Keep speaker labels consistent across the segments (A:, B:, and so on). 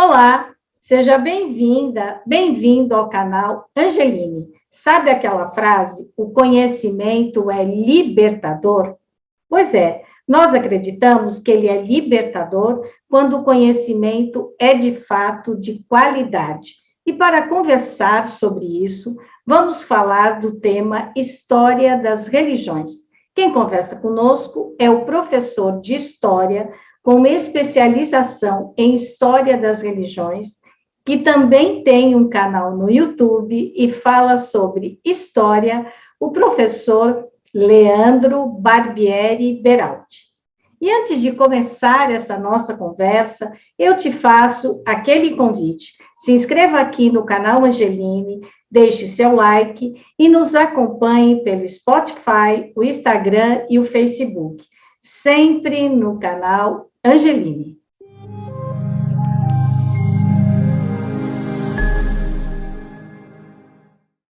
A: Olá, seja bem-vinda, bem-vindo ao canal Angeline. Sabe aquela frase, o conhecimento é libertador? Pois é, nós acreditamos que ele é libertador quando o conhecimento é de fato de qualidade. E para conversar sobre isso, vamos falar do tema História das Religiões. Quem conversa conosco é o professor de História, com especialização em História das Religiões, que também tem um canal no YouTube e fala sobre história, o professor Leandro Barbieri Beraldi. E antes de começar essa nossa conversa, eu te faço aquele convite. Se inscreva aqui no canal Angeline, deixe seu like e nos acompanhe pelo Spotify, o Instagram e o Facebook, sempre no canal Angeline.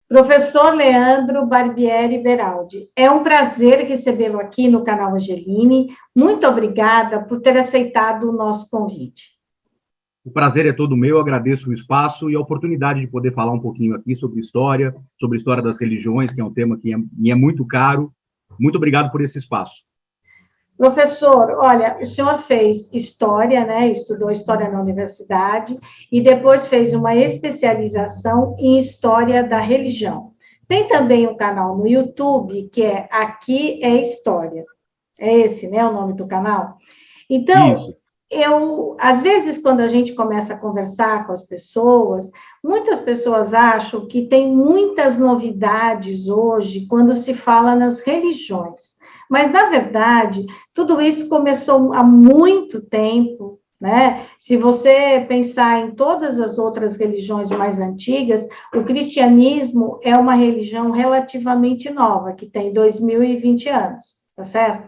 A: Professor Leandro Barbieri Beraldi, é um prazer recebê-lo aqui no canal Angeline. Muito obrigada por ter aceitado o nosso convite.
B: O prazer é todo meu, agradeço o espaço e a oportunidade de poder falar um pouquinho aqui sobre história das religiões, que é um tema que me é muito caro. Muito obrigado por esse espaço.
A: Professor, olha, o senhor fez história, né? Estudou história na universidade e depois fez uma especialização em história da religião. Tem também um canal no YouTube que é Aqui é História. É esse, né, o nome do canal? Então, às vezes, quando a gente começa a conversar com as pessoas, muitas pessoas acham que tem muitas novidades hoje quando se fala nas religiões. Mas, na verdade, tudo isso começou há muito tempo, né? Se você pensar em todas as outras religiões mais antigas, o cristianismo é uma religião relativamente nova, que tem 2020 anos, tá certo?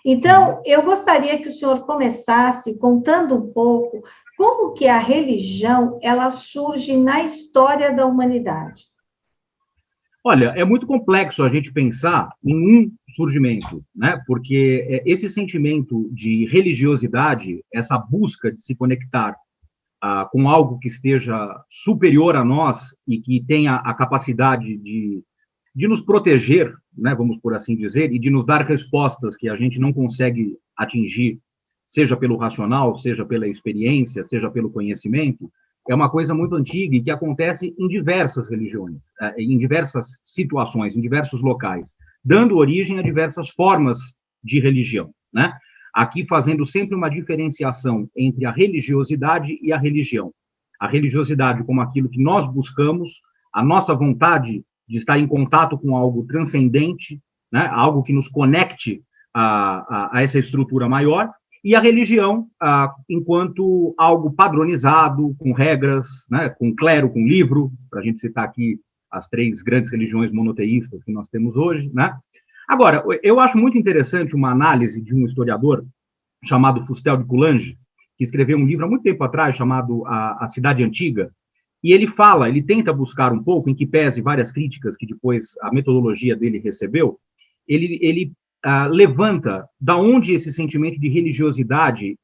A: Então, eu gostaria que o senhor começasse contando um pouco como que a religião, ela surge na história da humanidade.
B: Olha, é muito complexo a gente pensar em um surgimento, né? Porque esse sentimento de religiosidade, essa busca de se conectar com algo que esteja superior a nós e que tenha a capacidade de nos proteger, né, vamos por assim dizer, e de nos dar respostas que a gente não consegue atingir, seja pelo racional, seja pela experiência, seja pelo conhecimento, é uma coisa muito antiga e que acontece em diversas religiões, em diversas situações, em diversos locais, dando origem a diversas formas de religião, né? Aqui fazendo sempre uma diferenciação entre a religiosidade e a religião. A religiosidade como aquilo que nós buscamos, a nossa vontade de estar em contato com algo transcendente, né? Algo que nos conecte a essa estrutura maior, e a religião enquanto algo padronizado, com regras, né, com clero, com livro, para a gente citar aqui as três grandes religiões monoteístas que nós temos hoje, né? Agora, eu acho muito interessante uma análise de um historiador chamado Fustel de Coulanges, que escreveu um livro há muito tempo atrás chamado A Cidade Antiga, e ele tenta buscar um pouco, em que pese várias críticas que depois a metodologia dele recebeu, ele levanta da onde esse sentimento de religiosidade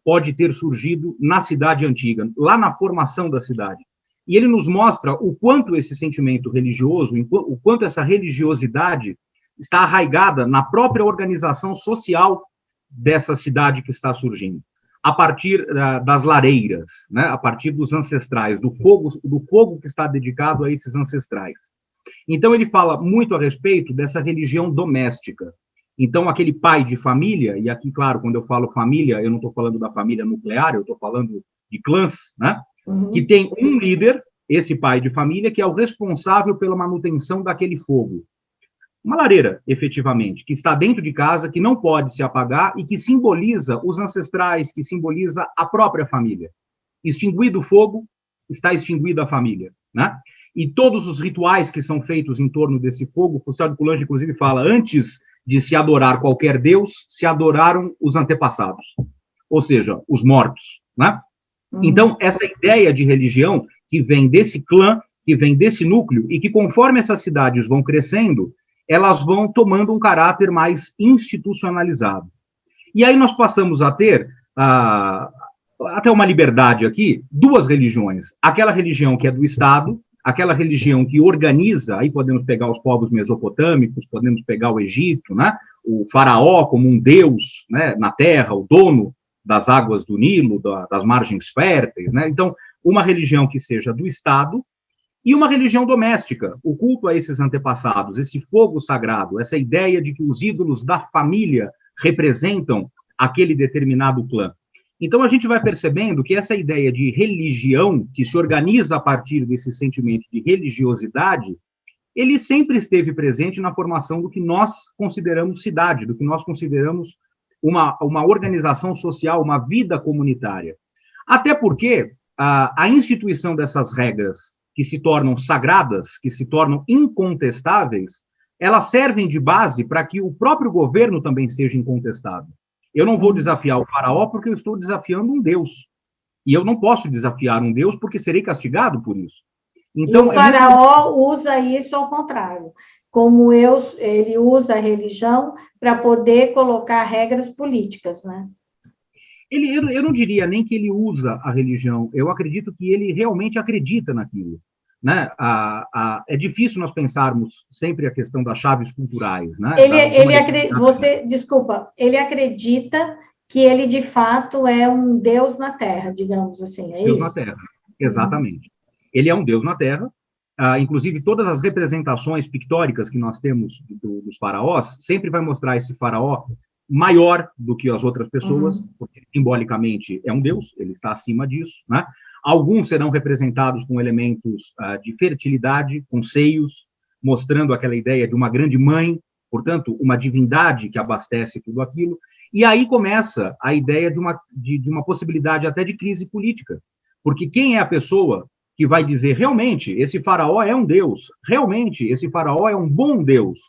B: pode ter surgido na cidade antiga, lá na formação da cidade. E ele nos mostra o quanto esse sentimento religioso, o quanto essa religiosidade está arraigada na própria organização social dessa cidade que está surgindo, a partir das lareiras, né, a partir dos ancestrais, do fogo que está dedicado a esses ancestrais. Então, ele fala muito a respeito dessa religião doméstica. Então, aquele pai de família, e aqui, claro, quando eu falo família, eu não estou falando da família nuclear, eu estou falando de clãs, né? Que tem um líder, esse pai de família, que é o responsável pela manutenção daquele fogo. Uma lareira, efetivamente, que está dentro de casa, que não pode se apagar e que simboliza os ancestrais, que simboliza a própria família. Extinguido o fogo, está extinguida a família, né? E todos os rituais que são feitos em torno desse fogo, Fustel de Coulanges, inclusive, fala, antes de se adorar qualquer deus, se adoraram os antepassados, ou seja, os mortos, né? Então, essa ideia de religião que vem desse clã, que vem desse núcleo, e que conforme essas cidades vão crescendo, elas vão tomando um caráter mais institucionalizado. E aí nós passamos a ter até uma liberdade aqui, duas religiões. Aquela religião que é do Estado, aquela religião que organiza, aí podemos pegar os povos mesopotâmicos, podemos pegar o Egito, né? O faraó como um deus, né, na terra, o dono das águas do Nilo, das margens férteis, né? Então, uma religião que seja do Estado e uma religião doméstica, o culto a esses antepassados, esse fogo sagrado, essa ideia de que os ídolos da família representam aquele determinado clã. Então, a gente vai percebendo que essa ideia de religião, que se organiza a partir desse sentimento de religiosidade, ele sempre esteve presente na formação do que nós consideramos cidade, do que nós consideramos uma organização social, uma vida comunitária. Até porque a instituição dessas regras que se tornam sagradas, que se tornam incontestáveis, elas servem de base para que o próprio governo também seja incontestável. Eu não vou desafiar o faraó porque eu estou desafiando um Deus. E eu não posso desafiar um Deus porque serei castigado por isso.
A: Então, e o faraó usa isso ao contrário. Como ele usa a religião para poder colocar regras políticas, né?
B: Eu não diria nem que ele usa a religião, eu acredito que ele realmente acredita naquilo. Né? É difícil nós pensarmos sempre a questão das chaves culturais. Né?
A: Ele acredita que ele, de fato, é um Deus na Terra, digamos assim, é
B: Deus
A: isso?
B: Na Terra, exatamente. Ele é um Deus na Terra, inclusive todas as representações pictóricas que nós temos dos faraós, sempre vai mostrar esse faraó maior do que as outras pessoas, porque simbolicamente é um Deus, ele está acima disso, né? Alguns serão representados com elementos de fertilidade, com seios, mostrando aquela ideia de uma grande mãe, portanto, uma divindade que abastece tudo aquilo. E aí começa a ideia de uma possibilidade até de crise política. Porque quem é a pessoa que vai dizer, realmente, esse faraó é um deus, realmente, esse faraó é um bom deus?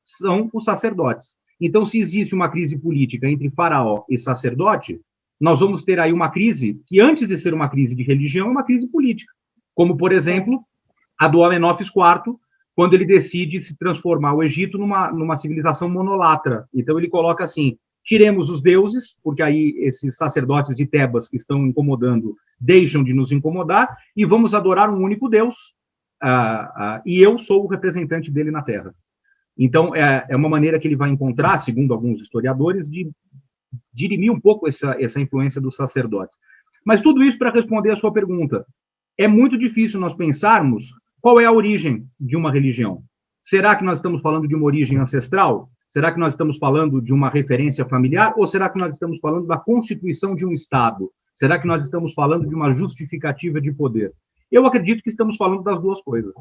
B: São os sacerdotes. Então, se existe uma crise política entre faraó e sacerdote, nós vamos ter aí uma crise que, antes de ser uma crise de religião, é uma crise política. Como, por exemplo, a do Amenófis IV, quando ele decide se transformar o Egito numa civilização monolatra. Então, ele coloca assim, tiremos os deuses, porque aí esses sacerdotes de Tebas que estão incomodando deixam de nos incomodar, e vamos adorar um único Deus, e eu sou o representante dele na Terra. Então, é uma maneira que ele vai encontrar, segundo alguns historiadores, de dirimir um pouco essa influência dos sacerdotes. Mas tudo isso para responder a sua pergunta. É muito difícil nós pensarmos qual é a origem de uma religião. Será que nós estamos falando de uma origem ancestral? Será que nós estamos falando de uma referência familiar? Ou será que nós estamos falando da constituição de um Estado? Será que nós estamos falando de uma justificativa de poder? Eu acredito que estamos falando das duas coisas.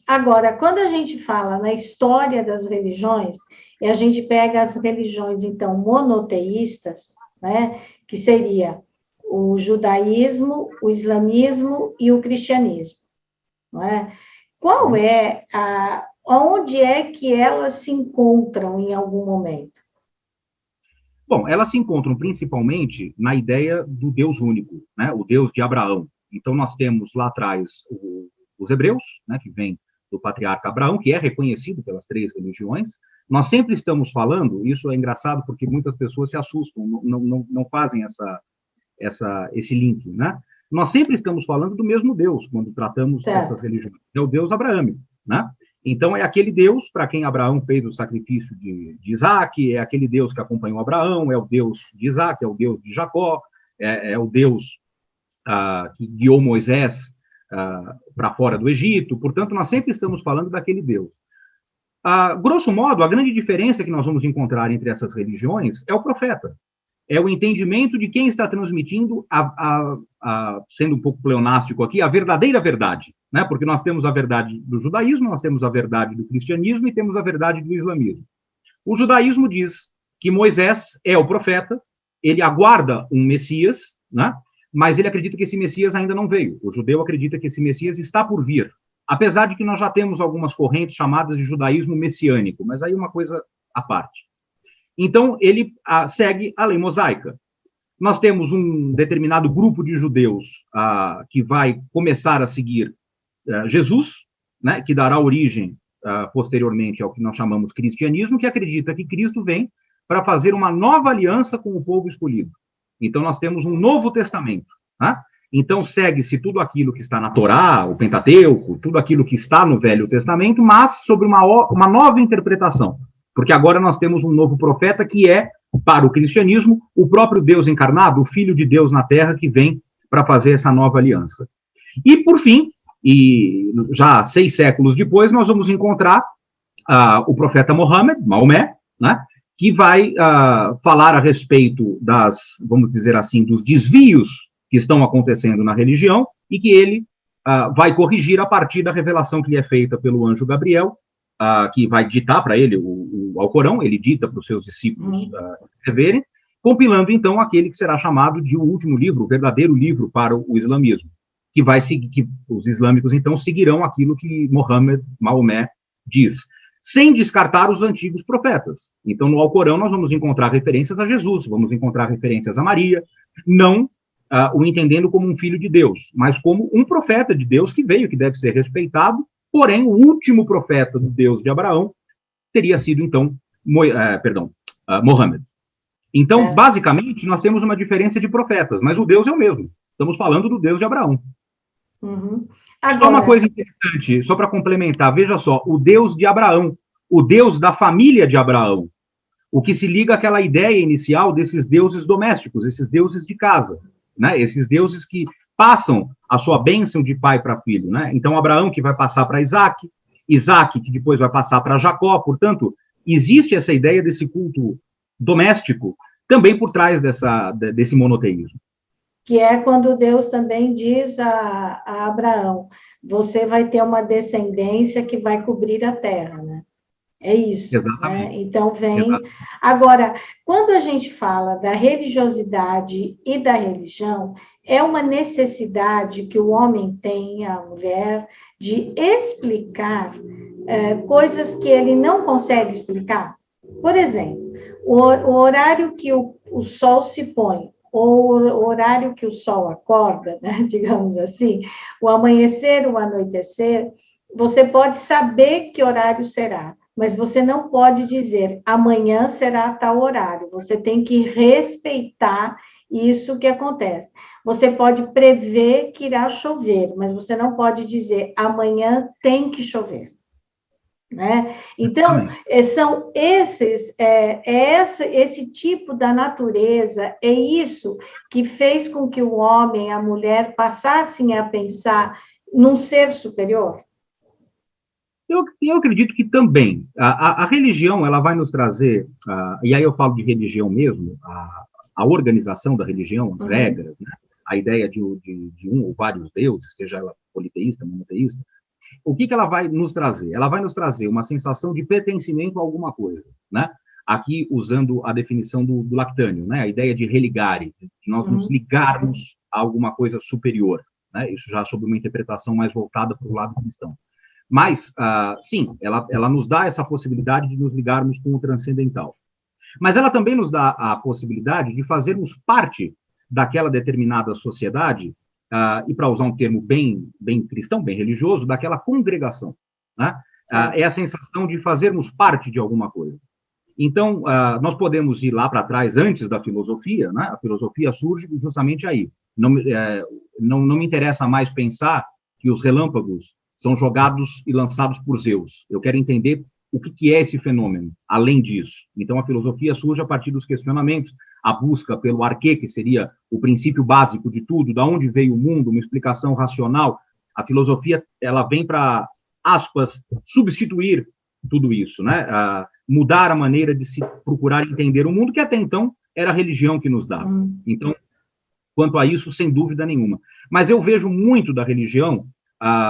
A: Agora, quando a gente fala na história das religiões, e a gente pega as religiões, então, monoteístas, né, que seria o judaísmo, o islamismo e o cristianismo, não é? Onde é que elas se encontram em algum momento?
B: Bom, elas se encontram principalmente na ideia do Deus único, né, o Deus de Abraão. Então, nós temos lá atrás os hebreus, né, que vem do patriarca Abraão, que é reconhecido pelas três religiões. Nós sempre estamos falando, isso é engraçado porque muitas pessoas se assustam, não fazem esse link, né? Nós sempre estamos falando do mesmo Deus quando tratamos essas religiões. É o Deus abraâmico, né? Então, é aquele Deus para quem Abraão fez o sacrifício de Isaac, é aquele Deus que acompanhou Abraão, é o Deus de Isaac, é o Deus de Jacó, é o Deus que guiou Moisés para fora do Egito. Portanto, nós sempre estamos falando daquele Deus. Grosso modo, a grande diferença que nós vamos encontrar entre essas religiões é o profeta. É o entendimento de quem está transmitindo, sendo um pouco pleonástico aqui, a verdadeira verdade. Né? Porque nós temos a verdade do judaísmo, nós temos a verdade do cristianismo e temos a verdade do islamismo. O judaísmo diz que Moisés é o profeta, ele aguarda um Messias, né? Mas ele acredita que esse Messias ainda não veio. O judeu acredita que esse Messias está por vir. Apesar de que nós já temos algumas correntes chamadas de judaísmo messiânico, mas aí uma coisa à parte. Então, ele segue a lei mosaica. Nós temos um determinado grupo de judeus que vai começar a seguir Jesus, né, que dará origem posteriormente ao que nós chamamos cristianismo, que acredita que Cristo vem para fazer uma nova aliança com o povo escolhido. Então, nós temos um Novo Testamento. Tá? Então, segue-se tudo aquilo que está na Torá, o Pentateuco, tudo aquilo que está no Velho Testamento, mas sobre uma nova interpretação. Porque agora nós temos um novo profeta que é, para o cristianismo, o próprio Deus encarnado, o Filho de Deus na Terra, que vem para fazer essa nova aliança. E, por fim, e já 6 séculos depois, nós vamos encontrar o profeta Maomé, né, que vai falar a respeito das, vamos dizer assim, dos desvios que estão acontecendo na religião e que ele vai corrigir a partir da revelação que lhe é feita pelo anjo Gabriel, que vai ditar para ele o Alcorão, ele dita para os seus discípulos escreverem, compilando, então, aquele que será chamado de o último livro, o verdadeiro livro para o islamismo, que vai seguir, que os islâmicos, então, seguirão aquilo que Maomé diz, sem descartar os antigos profetas. Então, no Alcorão, nós vamos encontrar referências a Jesus, vamos encontrar referências a Maria, não o entendendo como um filho de Deus, mas como um profeta de Deus que veio, que deve ser respeitado, porém, o último profeta do Deus de Abraão teria sido, então, Mohammed. Então, basicamente, nós temos uma diferença de profetas, mas o Deus é o mesmo. Estamos falando do Deus de Abraão.
A: Uhum.
B: Agora, só uma coisa interessante, só para complementar, veja só, o Deus de Abraão, o Deus da família de Abraão, o que se liga àquela ideia inicial desses deuses domésticos, esses deuses de casa, né? Esses deuses que passam a sua bênção de pai para filho, né? Então, Abraão que vai passar para Isaac, Isaac que depois vai passar para Jacó, portanto, existe essa ideia desse culto doméstico também por trás desse monoteísmo.
A: Que é quando Deus também diz a Abraão, você vai ter uma descendência que vai cobrir a terra, né? É isso.
B: Exatamente.
A: Né? Então, vem...
B: Exatamente.
A: Agora, quando a gente fala da religiosidade e da religião, é uma necessidade que o homem tem, a mulher, de explicar coisas que ele não consegue explicar. Por exemplo, o horário que o sol se põe, ou o horário que o sol acorda, né, digamos assim, o amanhecer, o anoitecer, você pode saber que horário será, mas você não pode dizer amanhã será tal horário, você tem que respeitar isso que acontece. Você pode prever que irá chover, mas você não pode dizer amanhã tem que chover. Né? Então, são esse tipo da natureza, é isso que fez com que o homem e a mulher passassem a pensar num ser superior?
B: Eu acredito que também. A religião, ela vai nos trazer, e aí eu falo de religião mesmo, a organização da religião, as regras, né? A ideia de um ou vários deuses, seja ela politeísta, monoteísta. O que ela vai nos trazer? Ela vai nos trazer uma sensação de pertencimento a alguma coisa, né? Aqui, usando a definição do Lactânio, né? A ideia de religare, de nós nos ligarmos a alguma coisa superior, né? Isso já sob uma interpretação mais voltada para o lado cristão. Mas, sim, ela nos dá essa possibilidade de nos ligarmos com o transcendental. Mas ela também nos dá a possibilidade de fazermos parte daquela determinada sociedade, e para usar um termo bem cristão, bem religioso, daquela congregação. Né? É a sensação de fazermos parte de alguma coisa. Então, nós podemos ir lá para trás, antes da filosofia, né? A filosofia surge justamente aí. Não me interessa mais pensar que os relâmpagos são jogados e lançados por Zeus. Eu quero entender o que é esse fenômeno, além disso. Então, a filosofia surge a partir dos questionamentos, a busca pelo arquê, que seria o princípio básico de tudo, da onde veio o mundo, uma explicação racional. A filosofia, ela vem para, aspas, substituir tudo isso, né? Mudar a maneira de se procurar entender o mundo, que até então era a religião que nos dava. Então, quanto a isso, sem dúvida nenhuma. Mas eu vejo muito da religião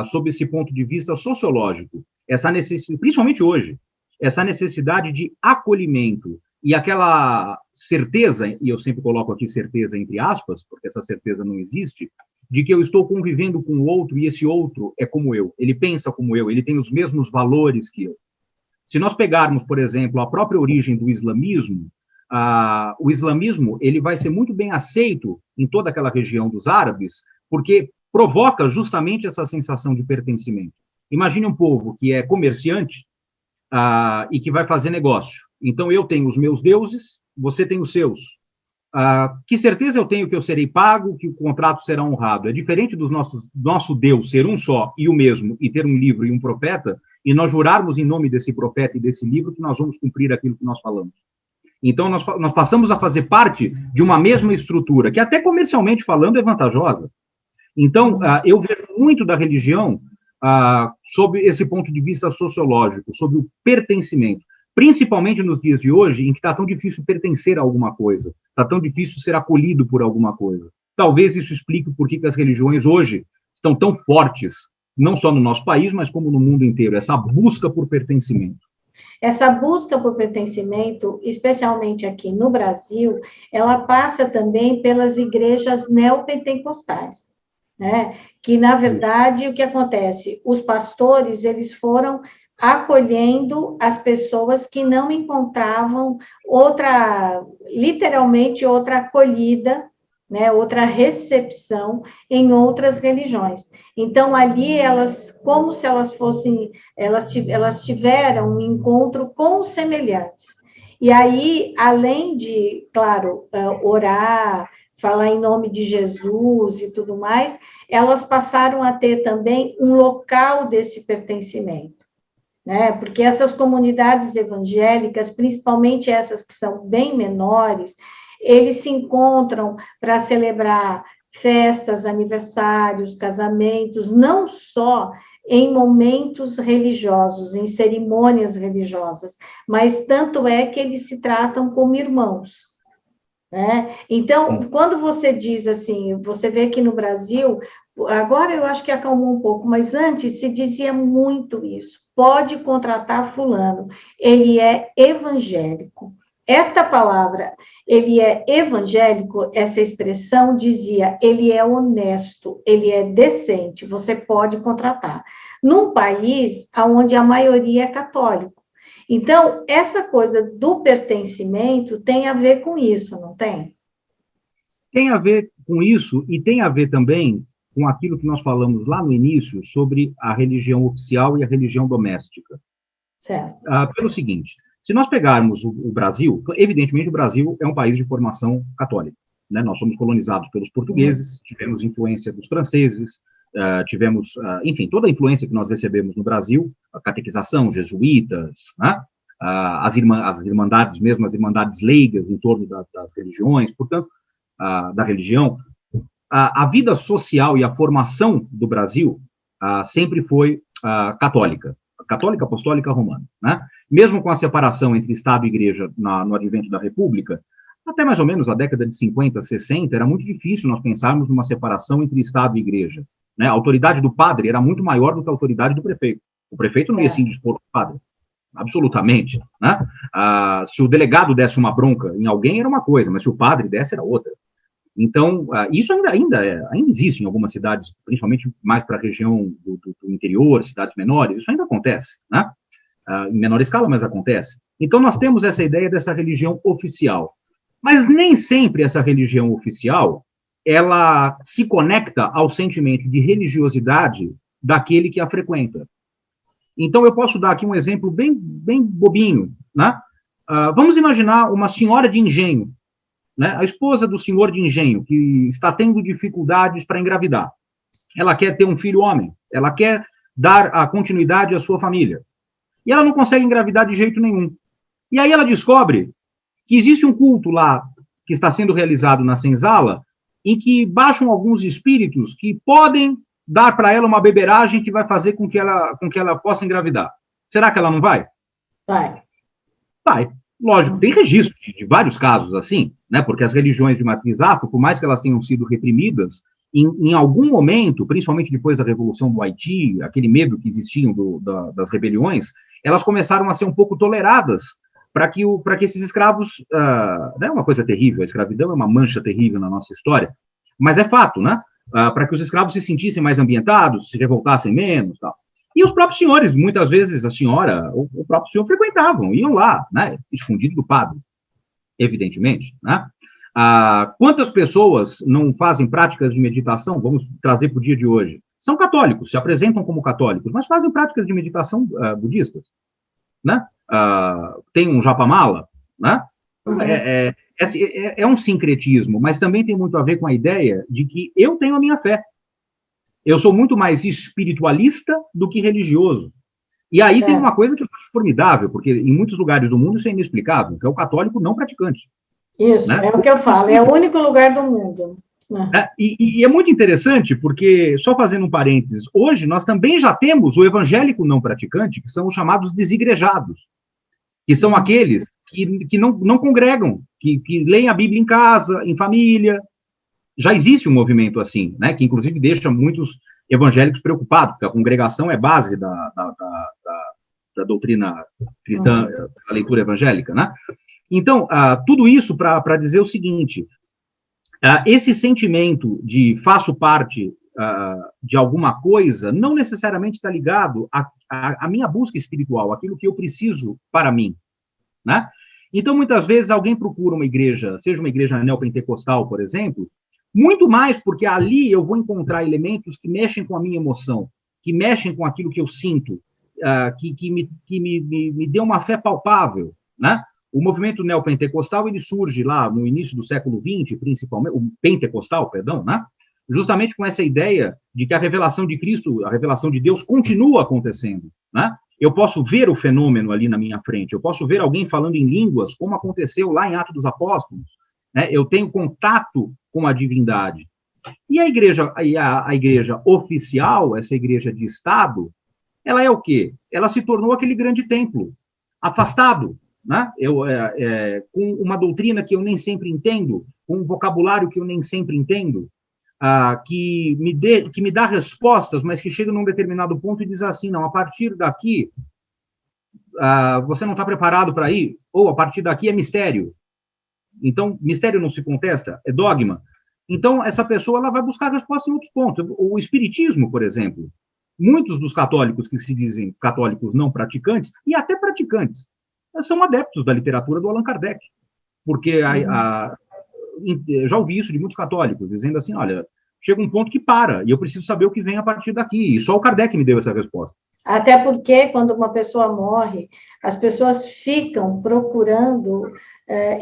B: sob esse ponto de vista sociológico, essa necessidade, principalmente hoje, essa necessidade de acolhimento e aquela certeza, e eu sempre coloco aqui certeza entre aspas, porque essa certeza não existe, de que eu estou convivendo com o outro e esse outro é como eu, ele pensa como eu, ele tem os mesmos valores que eu. Se nós pegarmos, por exemplo, a própria origem do islamismo, o islamismo ele vai ser muito bem aceito em toda aquela região dos árabes, porque provoca justamente essa sensação de pertencimento. Imagine um povo que é comerciante e que vai fazer negócio. Então, eu tenho os meus deuses, você tem os seus. que certeza eu tenho que eu serei pago, que o contrato será honrado? É diferente do nosso Deus ser um só e o mesmo, e ter um livro e um profeta, e nós jurarmos em nome desse profeta e desse livro que nós vamos cumprir aquilo que nós falamos. Então, nós passamos a fazer parte de uma mesma estrutura, que até comercialmente falando é vantajosa. Então, eu vejo muito da religião sob esse ponto de vista sociológico, sobre o pertencimento. Principalmente nos dias de hoje, em que está tão difícil pertencer a alguma coisa, está tão difícil ser acolhido por alguma coisa. Talvez isso explique por que as religiões hoje estão tão fortes, não só no nosso país, mas como no mundo inteiro, essa busca por pertencimento.
A: Essa busca por pertencimento, especialmente aqui no Brasil, ela passa também pelas igrejas neopentecostais, né? Que, na verdade, o que acontece? Os pastores, eles foram acolhendo as pessoas que não encontravam literalmente outra acolhida, né, outra recepção em outras religiões. Então, ali, como se elas fossem, elas tiveram um encontro com os semelhantes. E aí, além de, claro, orar, falar em nome de Jesus e tudo mais, elas passaram a ter também um local desse pertencimento. Né? Porque essas comunidades evangélicas, principalmente essas que são bem menores, eles se encontram para celebrar festas, aniversários, casamentos, não só em momentos religiosos, em cerimônias religiosas, mas tanto é que eles se tratam como irmãos. Né? Então, quando você diz assim, você vê que no Brasil, agora eu acho que acalmou um pouco, mas antes se dizia muito isso, pode contratar fulano, ele é evangélico. Esta palavra, ele é evangélico, essa expressão dizia, ele é honesto, ele é decente, você pode contratar. Num país onde a maioria é católico. Então, essa coisa do pertencimento tem a ver com isso, não tem?
B: Tem a ver com isso e tem a ver também com aquilo que nós falamos lá no início sobre a religião oficial e a religião doméstica.
A: Certo.
B: Pelo seguinte, se nós pegarmos o Brasil, evidentemente o Brasil é um país de formação católica, né? Nós somos colonizados pelos portugueses, tivemos influência dos franceses, tivemos, enfim, toda a influência que nós recebemos no Brasil, a catequização, jesuítas, né? As irmandades, mesmo as irmandades leigas em torno das religiões, portanto, da religião, a vida social e a formação do Brasil sempre foi católica apostólica romana, né? Mesmo com a separação entre Estado e Igreja no advento da República, até mais ou menos a década de 50, 60, era muito difícil nós pensarmos numa separação entre Estado e Igreja, né? A autoridade do padre era muito maior do que a autoridade do prefeito. O prefeito não ia se indispor ao padre, absolutamente, né? Se o delegado desse uma bronca em alguém, era uma coisa, mas se o padre desse, era outra. Então, isso ainda existe em algumas cidades, principalmente mais para a região do interior, cidades menores, isso ainda acontece, né? Em menor escala, mas acontece. Então, nós temos essa ideia dessa religião oficial. Mas nem sempre essa religião oficial, ela se conecta ao sentimento de religiosidade daquele que a frequenta. Então, eu posso dar aqui um exemplo bem bobinho, né? Vamos imaginar uma senhora de engenho, né? A esposa do senhor de engenho, que está tendo dificuldades para engravidar. Ela quer ter um filho homem, ela quer dar a continuidade à sua família. E ela não consegue engravidar de jeito nenhum. E aí ela descobre que existe um culto lá, que está sendo realizado na senzala, em que baixam alguns espíritos que podem dar para ela uma beberagem que vai fazer com que ela possa engravidar. Será que ela não vai?
A: Vai.
B: Vai. Lógico, tem registro de vários casos assim, né? Porque as religiões de matriz afro, por mais que elas tenham sido reprimidas, em algum momento, principalmente depois da Revolução do Haiti, aquele medo que existia das rebeliões, elas começaram a ser um pouco toleradas para que esses escravos, não é uma coisa terrível, a escravidão é uma mancha terrível na nossa história, mas é fato, né? Para que os escravos se sentissem mais ambientados, se revoltassem menos, tal. E os próprios senhores, muitas vezes a senhora, o próprio senhor frequentavam, iam lá, né, escondido do padre, evidentemente, né? Quantas pessoas não fazem práticas de meditação, vamos trazer para o dia de hoje, são católicos, se apresentam como católicos, mas fazem práticas de meditação budistas, né? Tem um japamala, né?
A: Uhum.
B: É um sincretismo, mas também tem muito a ver com a ideia de que eu tenho a minha fé. Eu sou muito mais espiritualista do que religioso. E aí tem uma coisa que eu acho formidável, porque em muitos lugares do mundo isso é inexplicável, que é o católico não praticante.
A: Isso,
B: Né?
A: é o que eu falo, é o único lugar do mundo.
B: E é muito interessante, porque, só fazendo um parênteses, hoje nós também já temos o evangélico não praticante, que são os chamados desigrejados, que são aqueles que não congregam, que leem a Bíblia em casa, em família. Já existe um movimento assim, né, que inclusive deixa muitos evangélicos preocupados, porque a congregação é base da doutrina cristã, da leitura evangélica, né? Então, tudo isso para dizer o seguinte: esse sentimento de faço parte de alguma coisa não necessariamente está ligado à minha busca espiritual, aquilo que eu preciso para mim, né? Então, muitas vezes, alguém procura uma igreja, seja uma igreja neopentecostal, por exemplo, muito mais porque ali eu vou encontrar elementos que mexem com a minha emoção, que mexem com aquilo que eu sinto, que me dê uma fé palpável, né? O movimento neopentecostal, ele surge lá no início do século XX, principalmente, o pentecostal, perdão, né? Justamente com essa ideia de que a revelação de Cristo, a revelação de Deus continua acontecendo, né? Eu posso ver o fenômeno ali na minha frente, eu posso ver alguém falando em línguas, como aconteceu lá em Atos dos Apóstolos, né? Eu tenho contato com a divindade. E a igreja oficial, essa igreja de Estado, ela é o quê? Ela se tornou aquele grande templo, afastado, né? Com uma doutrina que eu nem sempre entendo, com um vocabulário que eu nem sempre entendo, que me dá respostas, mas que chega num determinado ponto e diz assim, não, a partir daqui, você não está preparado para ir, ou a partir daqui é mistério. Então, mistério não se contesta, é dogma. Então, essa pessoa ela vai buscar resposta em outros pontos. O espiritismo, por exemplo, muitos dos católicos que se dizem católicos não praticantes, e até praticantes, são adeptos da literatura do Allan Kardec. Porque já ouvi isso de muitos católicos, dizendo assim, olha, chega um ponto que para, e eu preciso saber o que vem a partir daqui. E só o Kardec me deu essa resposta.
A: Até porque, quando uma pessoa morre, as pessoas ficam procurando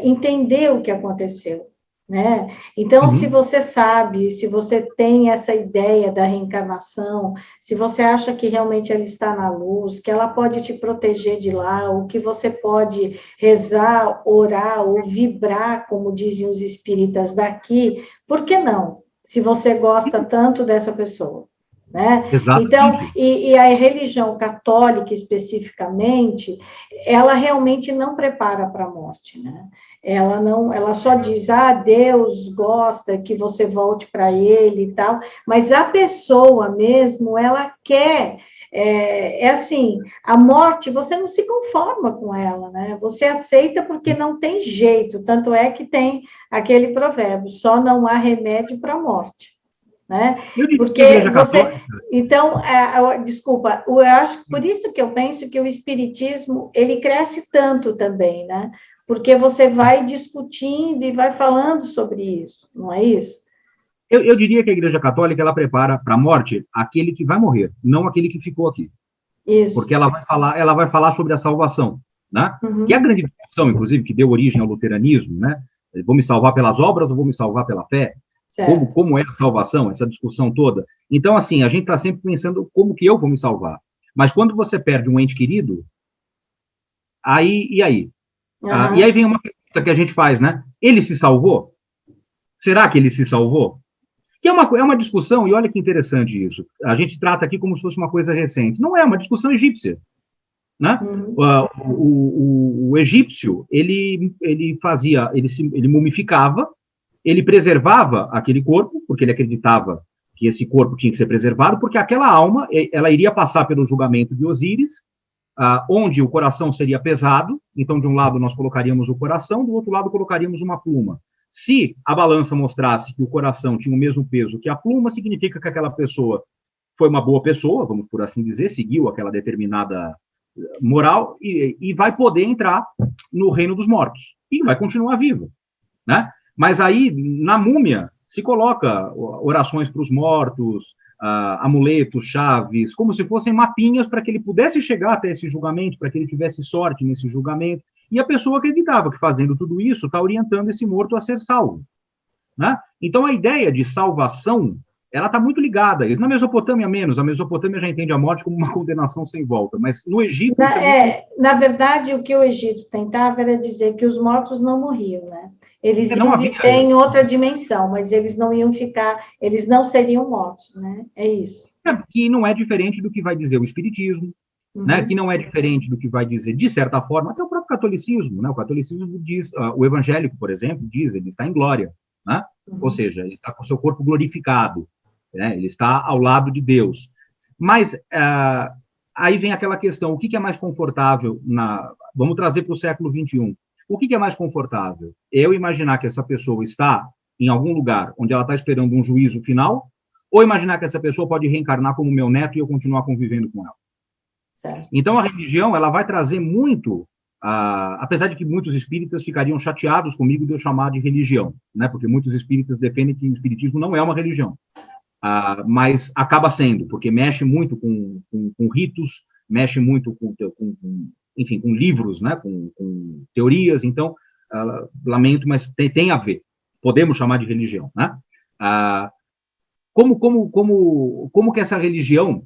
A: entender o que aconteceu, né? Então, se você sabe, se você tem essa ideia da reencarnação, se você acha que realmente ela está na luz, que ela pode te proteger de lá, ou que você pode rezar, orar ou vibrar, como dizem os espíritas daqui, por que não? Se você gosta tanto dessa pessoa. Né? Então, e a religião católica especificamente, ela realmente não prepara para a morte, né? Ela só diz, Deus gosta que você volte para ele e tal, mas a pessoa mesmo, ela quer, assim, a morte, você não se conforma com ela, né? Você aceita porque não tem jeito, tanto é que tem aquele provérbio, só não há remédio para a morte. Né? Porque você, então, desculpa, eu acho por isso que eu penso que o espiritismo ele cresce tanto também, né? Porque você vai discutindo e vai falando sobre isso, não é isso?
B: Eu diria que a Igreja Católica ela prepara para a morte aquele que vai morrer, não aquele que ficou aqui.
A: Isso.
B: Porque ela vai falar sobre a salvação, né? Que é a grande discussão, inclusive, que deu origem ao luteranismo, né? Vou me salvar pelas obras ou vou me salvar pela fé? Como é a salvação, essa discussão toda. Então, assim, a gente está sempre pensando como que eu vou me salvar. Mas quando você perde um ente querido, e aí? E aí vem uma pergunta que a gente faz, né? Ele se salvou? Será que ele se salvou? Que é uma discussão, e olha que interessante isso. A gente trata aqui como se fosse uma coisa recente. Não é uma discussão egípcia. Né? O egípcio, ele mumificava, ele preservava aquele corpo, porque ele acreditava que esse corpo tinha que ser preservado, porque aquela alma, ela iria passar pelo julgamento de Osíris, onde o coração seria pesado, então de um lado nós colocaríamos o coração, do outro lado colocaríamos uma pluma. Se a balança mostrasse que o coração tinha o mesmo peso que a pluma, significa que aquela pessoa foi uma boa pessoa, vamos por assim dizer, seguiu aquela determinada moral e vai poder entrar no reino dos mortos. E vai continuar vivo, né? Mas aí, na múmia, se coloca orações para os mortos, amuletos, chaves, como se fossem mapinhas para que ele pudesse chegar até esse julgamento, para que ele tivesse sorte nesse julgamento. E a pessoa acreditava que fazendo tudo isso está orientando esse morto a ser salvo, né? Então, a ideia de salvação, ela está muito ligada. Na Mesopotâmia, menos. A Mesopotâmia já entende a morte como uma condenação sem volta. Mas no Egito...
A: Na verdade, o que o Egito tentava era dizer que os mortos não morriam, né? Eles iam viver em outra dimensão, mas eles não iam ficar... Eles não seriam mortos, né? É isso.
B: Que não é diferente do que vai dizer o Espiritismo, né? Que não é diferente do que vai dizer, de certa forma, até o próprio catolicismo, né? O catolicismo diz... o evangélico, por exemplo, diz, ele está em glória, né? Ou seja, ele está com o seu corpo glorificado, né? Ele está ao lado de Deus. Mas aí vem aquela questão, o que é mais confortável vamos trazer para o século XXI. O que é mais confortável? Eu imaginar que essa pessoa está em algum lugar onde ela está esperando um juízo final, ou imaginar que essa pessoa pode reencarnar como meu neto e eu continuar convivendo com ela? Certo. Então, a religião, ela vai trazer muito... apesar de que muitos espíritas ficariam chateados comigo de eu chamar de religião, né? Porque muitos espíritas defendem que o espiritismo não é uma religião, mas acaba sendo, porque mexe muito com ritos, mexe muito enfim, com livros, né? Com teorias. Então, lamento, mas tem a ver. Podemos chamar de religião, né? Como que essa religião,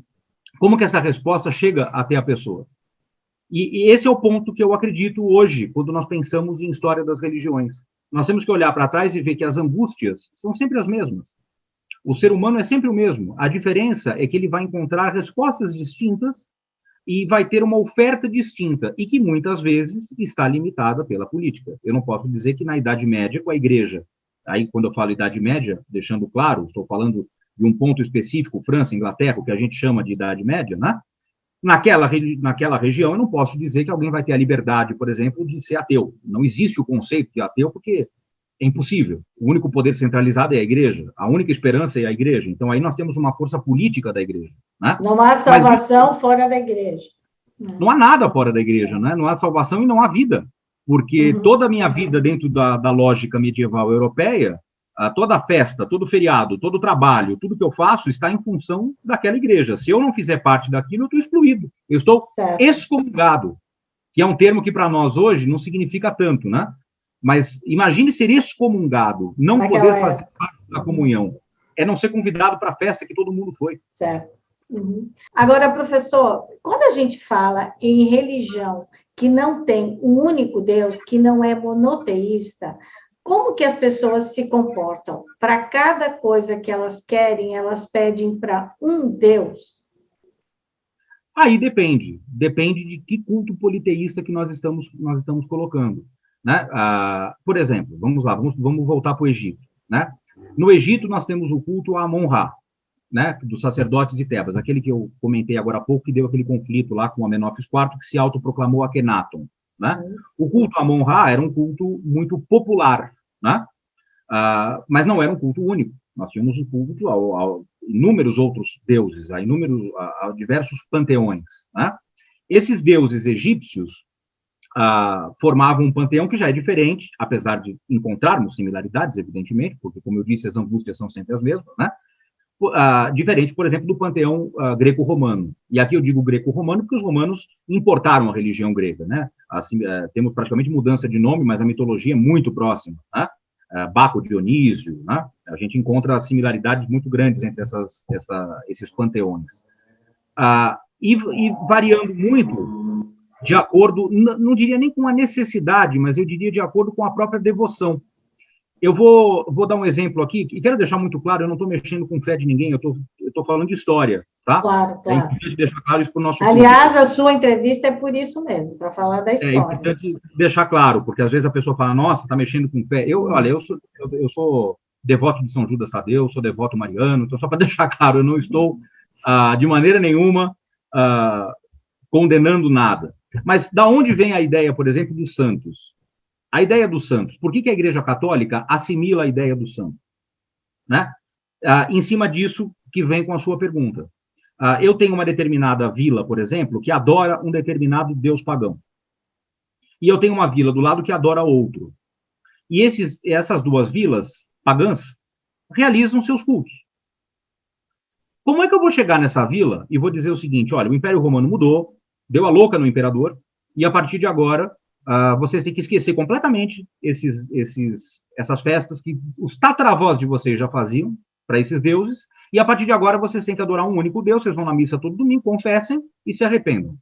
B: como que essa resposta chega até a pessoa? E esse é o ponto que eu acredito hoje, quando nós pensamos em história das religiões. Nós temos que olhar para trás e ver que as angústias são sempre as mesmas. O ser humano é sempre o mesmo. A diferença é que ele vai encontrar respostas distintas e vai ter uma oferta distinta, e que muitas vezes está limitada pela política. Eu não posso dizer que na Idade Média, com a Igreja, aí quando eu falo Idade Média, deixando claro, estou falando de um ponto específico, França, Inglaterra, o que a gente chama de Idade Média, né? Naquela região, eu não posso dizer que alguém vai ter a liberdade, por exemplo, de ser ateu. Não existe o conceito de ateu, porque é impossível. O único poder centralizado é a igreja. A única esperança é a igreja. Então, aí nós temos uma força política da igreja, né?
A: Não há salvação fora da igreja.
B: Não há nada fora da igreja, né? Não há salvação e não há vida. Porque toda a minha vida, dentro da lógica medieval europeia, toda festa, todo feriado, todo trabalho, tudo que eu faço está em função daquela igreja. Se eu não fizer parte daquilo, eu estou excluído. Eu estou excomungado, que é um termo que para nós hoje não significa tanto, né? Mas imagine ser excomungado, não poder fazer parte da comunhão. É não ser convidado para a festa que todo mundo foi.
A: Certo. Agora, professor, quando a gente fala em religião que não tem um único Deus, que não é monoteísta, como que as pessoas se comportam? Para cada coisa que elas querem, elas pedem para um Deus?
B: Aí depende de que culto politeísta que nós estamos colocando, né? Por exemplo, vamos lá, vamos voltar para o Egito, né? No Egito nós temos o culto a Amon-Ra, né? Dos sacerdotes de Tebas, aquele que eu comentei agora há pouco, que deu aquele conflito lá com Amenófis IV, que se autoproclamou Akhenaton, né? O culto a Amon-Ra era um culto muito popular, né? Mas não era um culto único. Nós tínhamos um culto a inúmeros outros deuses, a diversos panteões, né? Esses deuses egípcios formavam um panteão que já é diferente, apesar de encontrarmos similaridades, evidentemente, porque, como eu disse, as angústias são sempre as mesmas, né? Diferente, por exemplo, do panteão greco-romano. E aqui eu digo greco-romano porque os romanos importaram a religião grega, né? Assim, temos praticamente mudança de nome, mas a mitologia é muito próxima, né? Baco, Dionísio, né? A gente encontra similaridades muito grandes entre esses panteões. E variando muito de acordo, não diria nem com a necessidade, mas eu diria de acordo com a própria devoção. Eu vou dar um exemplo aqui, e quero deixar muito claro, eu não estou mexendo com fé de ninguém, eu estou falando de história, tá?
A: Claro.
B: É importante deixar claro isso para o nosso
A: Aliás, público. A sua entrevista é por isso mesmo, para falar da história.
B: É importante deixar claro, porque às vezes a pessoa fala, nossa, está mexendo com fé. Olha, eu sou devoto de São Judas Tadeu, sou devoto mariano, então só para deixar claro, eu não estou de maneira nenhuma condenando nada. Mas da onde vem a ideia, por exemplo, dos santos? A ideia dos santos. Por que a Igreja Católica assimila a ideia do santo? Né? Em cima disso que vem com a sua pergunta. Eu tenho uma determinada vila, por exemplo, que adora um determinado deus pagão. E eu tenho uma vila do lado que adora outro. E essas duas vilas pagãs realizam seus cultos. Como é que eu vou chegar nessa vila e vou dizer o seguinte, olha, o Império Romano mudou, deu a louca no imperador, e a partir de agora vocês têm que esquecer completamente essas festas que os tataravós de vocês já faziam para esses deuses, e a partir de agora vocês têm que adorar um único Deus, vocês vão na missa todo domingo, confessem e se arrependam.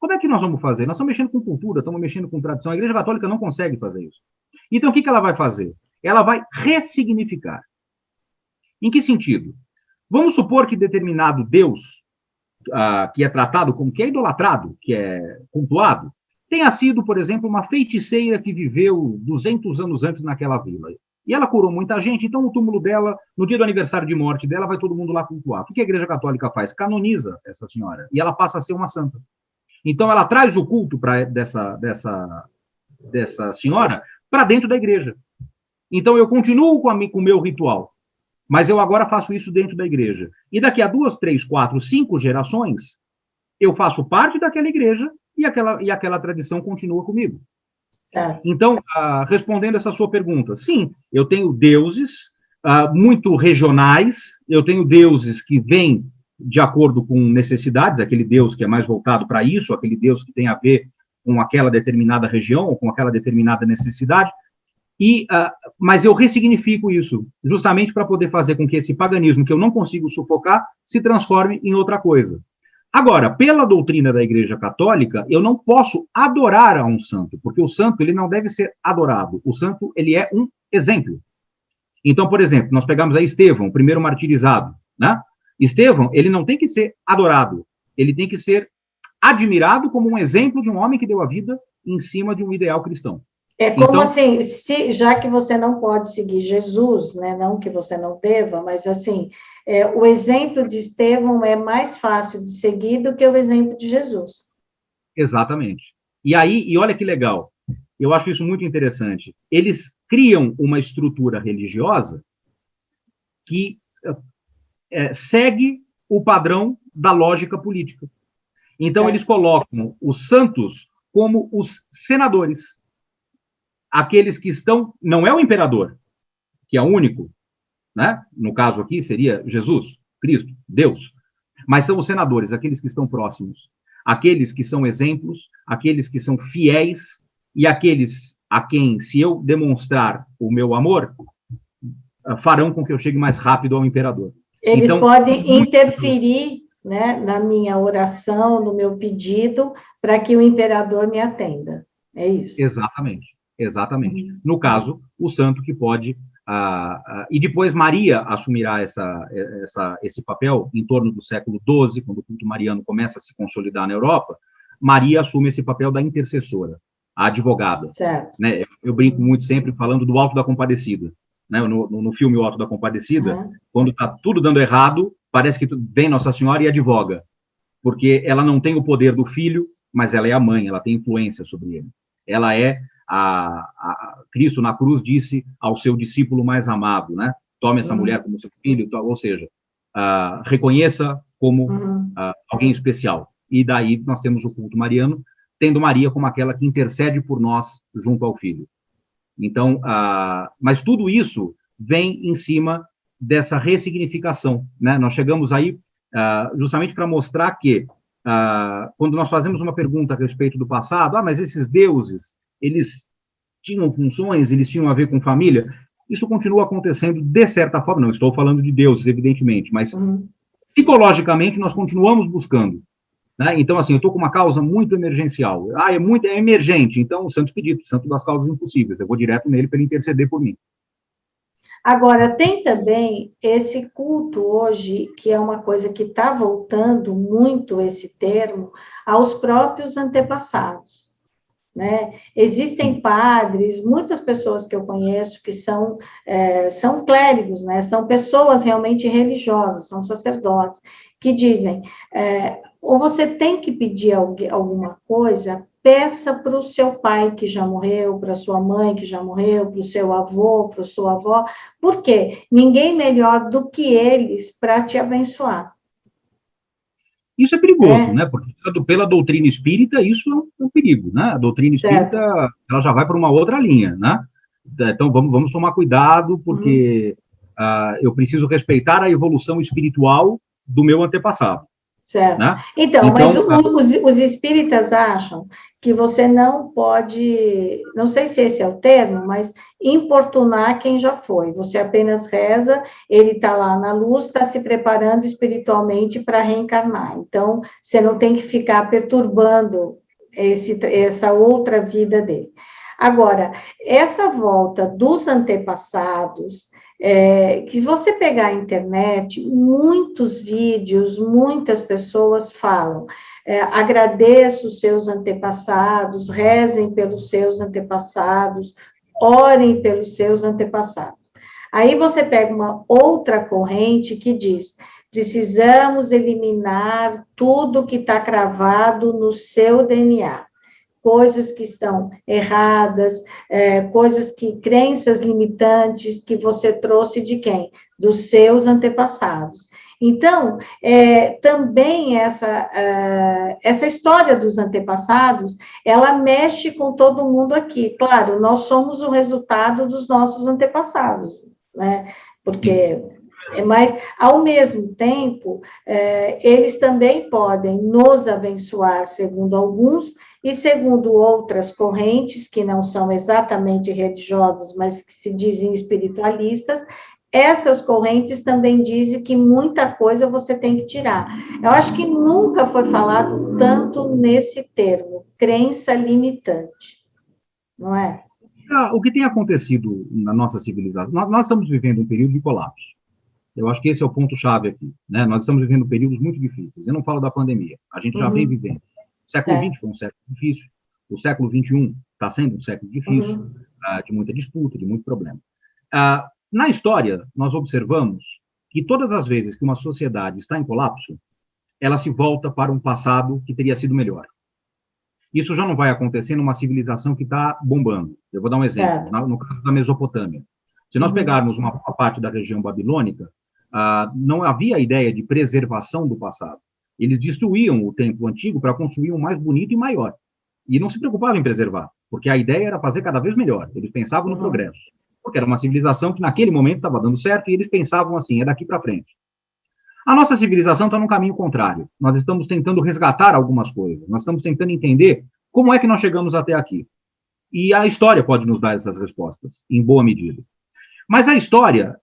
B: Como é que nós vamos fazer? Nós estamos mexendo com cultura, estamos mexendo com tradição. A Igreja Católica não consegue fazer isso. Então, o que ela vai fazer? Ela vai ressignificar. Em que sentido? Vamos supor que determinado Deus, que é tratado como que é idolatrado, que é cultuado, tenha sido, por exemplo, uma feiticeira que viveu 200 anos antes naquela vila. E ela curou muita gente, então o túmulo dela, no dia do aniversário de morte dela, vai todo mundo lá cultuar. O que a Igreja Católica faz? Canoniza essa senhora, e ela passa a ser uma santa. Então, ela traz o culto dessa senhora para dentro da igreja. Então, eu continuo com o meu ritual, mas eu agora faço isso dentro da igreja. E daqui a 2, 3, 4, 5 gerações, eu faço parte daquela igreja e aquela tradição continua comigo. Então, respondendo essa sua pergunta, sim, eu tenho deuses muito regionais, eu tenho deuses que vêm de acordo com necessidades, aquele Deus que é mais voltado para isso, aquele Deus que tem a ver com aquela determinada região, ou com aquela determinada necessidade, mas eu ressignifico isso, justamente para poder fazer com que esse paganismo, que eu não consigo sufocar, se transforme em outra coisa. Agora, pela doutrina da Igreja Católica, eu não posso adorar a um santo, porque o santo ele não deve ser adorado, o santo ele é um exemplo. Então, por exemplo, nós pegamos aí Estevão, o primeiro martirizado, né? Estevão, ele não tem que ser adorado, ele tem que ser admirado como um exemplo de um homem que deu a vida em cima de um ideal cristão.
A: É como então, assim, já que você não pode seguir Jesus, né, não que você não deva, mas assim, o exemplo de Estevão é mais fácil de seguir do que o exemplo de Jesus.
B: Exatamente. E olha que legal, eu acho isso muito interessante. Eles criam uma estrutura religiosa que segue o padrão da lógica política. Então, eles colocam os santos como os senadores. Aqueles que estão... Não é o imperador, que é único, né? No caso aqui seria Jesus, Cristo, Deus. Mas são os senadores, aqueles que estão próximos. Aqueles que são exemplos, aqueles que são fiéis e aqueles a quem, se eu demonstrar o meu amor, farão com que eu chegue mais rápido ao imperador.
A: Eles podem interferir, né, na minha oração, no meu pedido, para que o imperador me atenda. É isso?
B: Exatamente. No caso, o santo que pode... e depois Maria assumirá esse papel em torno do século XII, quando o culto mariano começa a se consolidar na Europa. Maria assume esse papel da intercessora, a advogada.
A: Certo.
B: Né? Eu brinco muito sempre falando do Alto da Compadecida. Né, no filme O Alto da Compadecida, quando está tudo dando errado, parece que vem Nossa Senhora e advoga, porque ela não tem o poder do filho, mas ela é a mãe, ela tem influência sobre ele. Ela é Cristo na cruz disse ao seu discípulo mais amado, né? Tome essa mulher como seu filho, ou seja, reconheça como alguém especial. E daí nós temos o culto mariano, tendo Maria como aquela que intercede por nós junto ao filho. Então, mas tudo isso vem em cima dessa ressignificação, né? Nós chegamos aí justamente para mostrar que, quando nós fazemos uma pergunta a respeito do passado, mas esses deuses, eles tinham funções, eles tinham a ver com família, isso continua acontecendo de certa forma, não estou falando de deuses, evidentemente, mas psicologicamente nós continuamos buscando. Né? Então, assim, eu estou com uma causa muito emergencial. É emergente, então o Santo Expedito, Santo das Causas Impossíveis. Eu vou direto nele para ele interceder por mim.
A: Agora, tem também esse culto hoje, que é uma coisa que está voltando muito esse termo, aos próprios antepassados. Né? Existem padres, muitas pessoas que eu conheço que são clérigos, né? São pessoas realmente religiosas, são sacerdotes, que dizem, ou você tem que pedir alguma coisa, peça para o seu pai que já morreu, para a sua mãe que já morreu, para o seu avô, para a sua avó, porque ninguém melhor do que eles para te abençoar.
B: Isso é perigoso, né? Porque pela doutrina espírita, isso é um perigo, né? A doutrina espírita, ela já vai para uma outra linha, né? Então, vamos tomar cuidado, porque eu preciso respeitar a evolução espiritual do meu antepassado.
A: Certo.
B: Né?
A: Então, mas os espíritas acham que você não pode, não sei se esse é o termo, mas importunar quem já foi. Você apenas reza, ele está lá na luz, está se preparando espiritualmente para reencarnar. Então, você não tem que ficar perturbando essa outra vida dele. Agora, essa volta dos antepassados, que você pegar a internet, muitos vídeos, muitas pessoas falam, agradeça os seus antepassados, rezem pelos seus antepassados, orem pelos seus antepassados. Aí você pega uma outra corrente que diz, precisamos eliminar tudo que está cravado no seu DNA. Coisas que estão erradas, crenças limitantes que você trouxe de quem? Dos seus antepassados. Então, também essa história dos antepassados, ela mexe com todo mundo aqui. Claro, nós somos o resultado dos nossos antepassados, né? Porque... Mas, ao mesmo tempo, eles também podem nos abençoar, segundo alguns, e segundo outras correntes, que não são exatamente religiosas, mas que se dizem espiritualistas, essas correntes também dizem que muita coisa você tem que tirar. Eu acho que nunca foi falado tanto nesse termo, crença limitante, não é?
B: O que tem acontecido na nossa civilização, nós estamos vivendo um período de colapso. Eu acho que esse é o ponto-chave aqui, né? Nós estamos vivendo períodos muito difíceis. Eu não falo da pandemia, a gente já vem vivendo. O século XX foi um século difícil, o século XXI está sendo um século difícil, de muita disputa, de muito problema. Na história, nós observamos que todas as vezes que uma sociedade está em colapso, ela se volta para um passado que teria sido melhor. Isso já não vai acontecer numa civilização que está bombando. Eu vou dar um exemplo, no caso da Mesopotâmia. Se nós pegarmos uma parte da região babilônica, não havia a ideia de preservação do passado. Eles destruíam o templo antigo para construir um mais bonito e maior. E não se preocupavam em preservar, porque a ideia era fazer cada vez melhor. Eles pensavam no progresso. Porque era uma civilização que naquele momento estava dando certo e eles pensavam assim, é daqui para frente. A nossa civilização está num caminho contrário. Nós estamos tentando resgatar algumas coisas. Nós estamos tentando entender como é que nós chegamos até aqui. E a história pode nos dar essas respostas, em boa medida. Mas a história,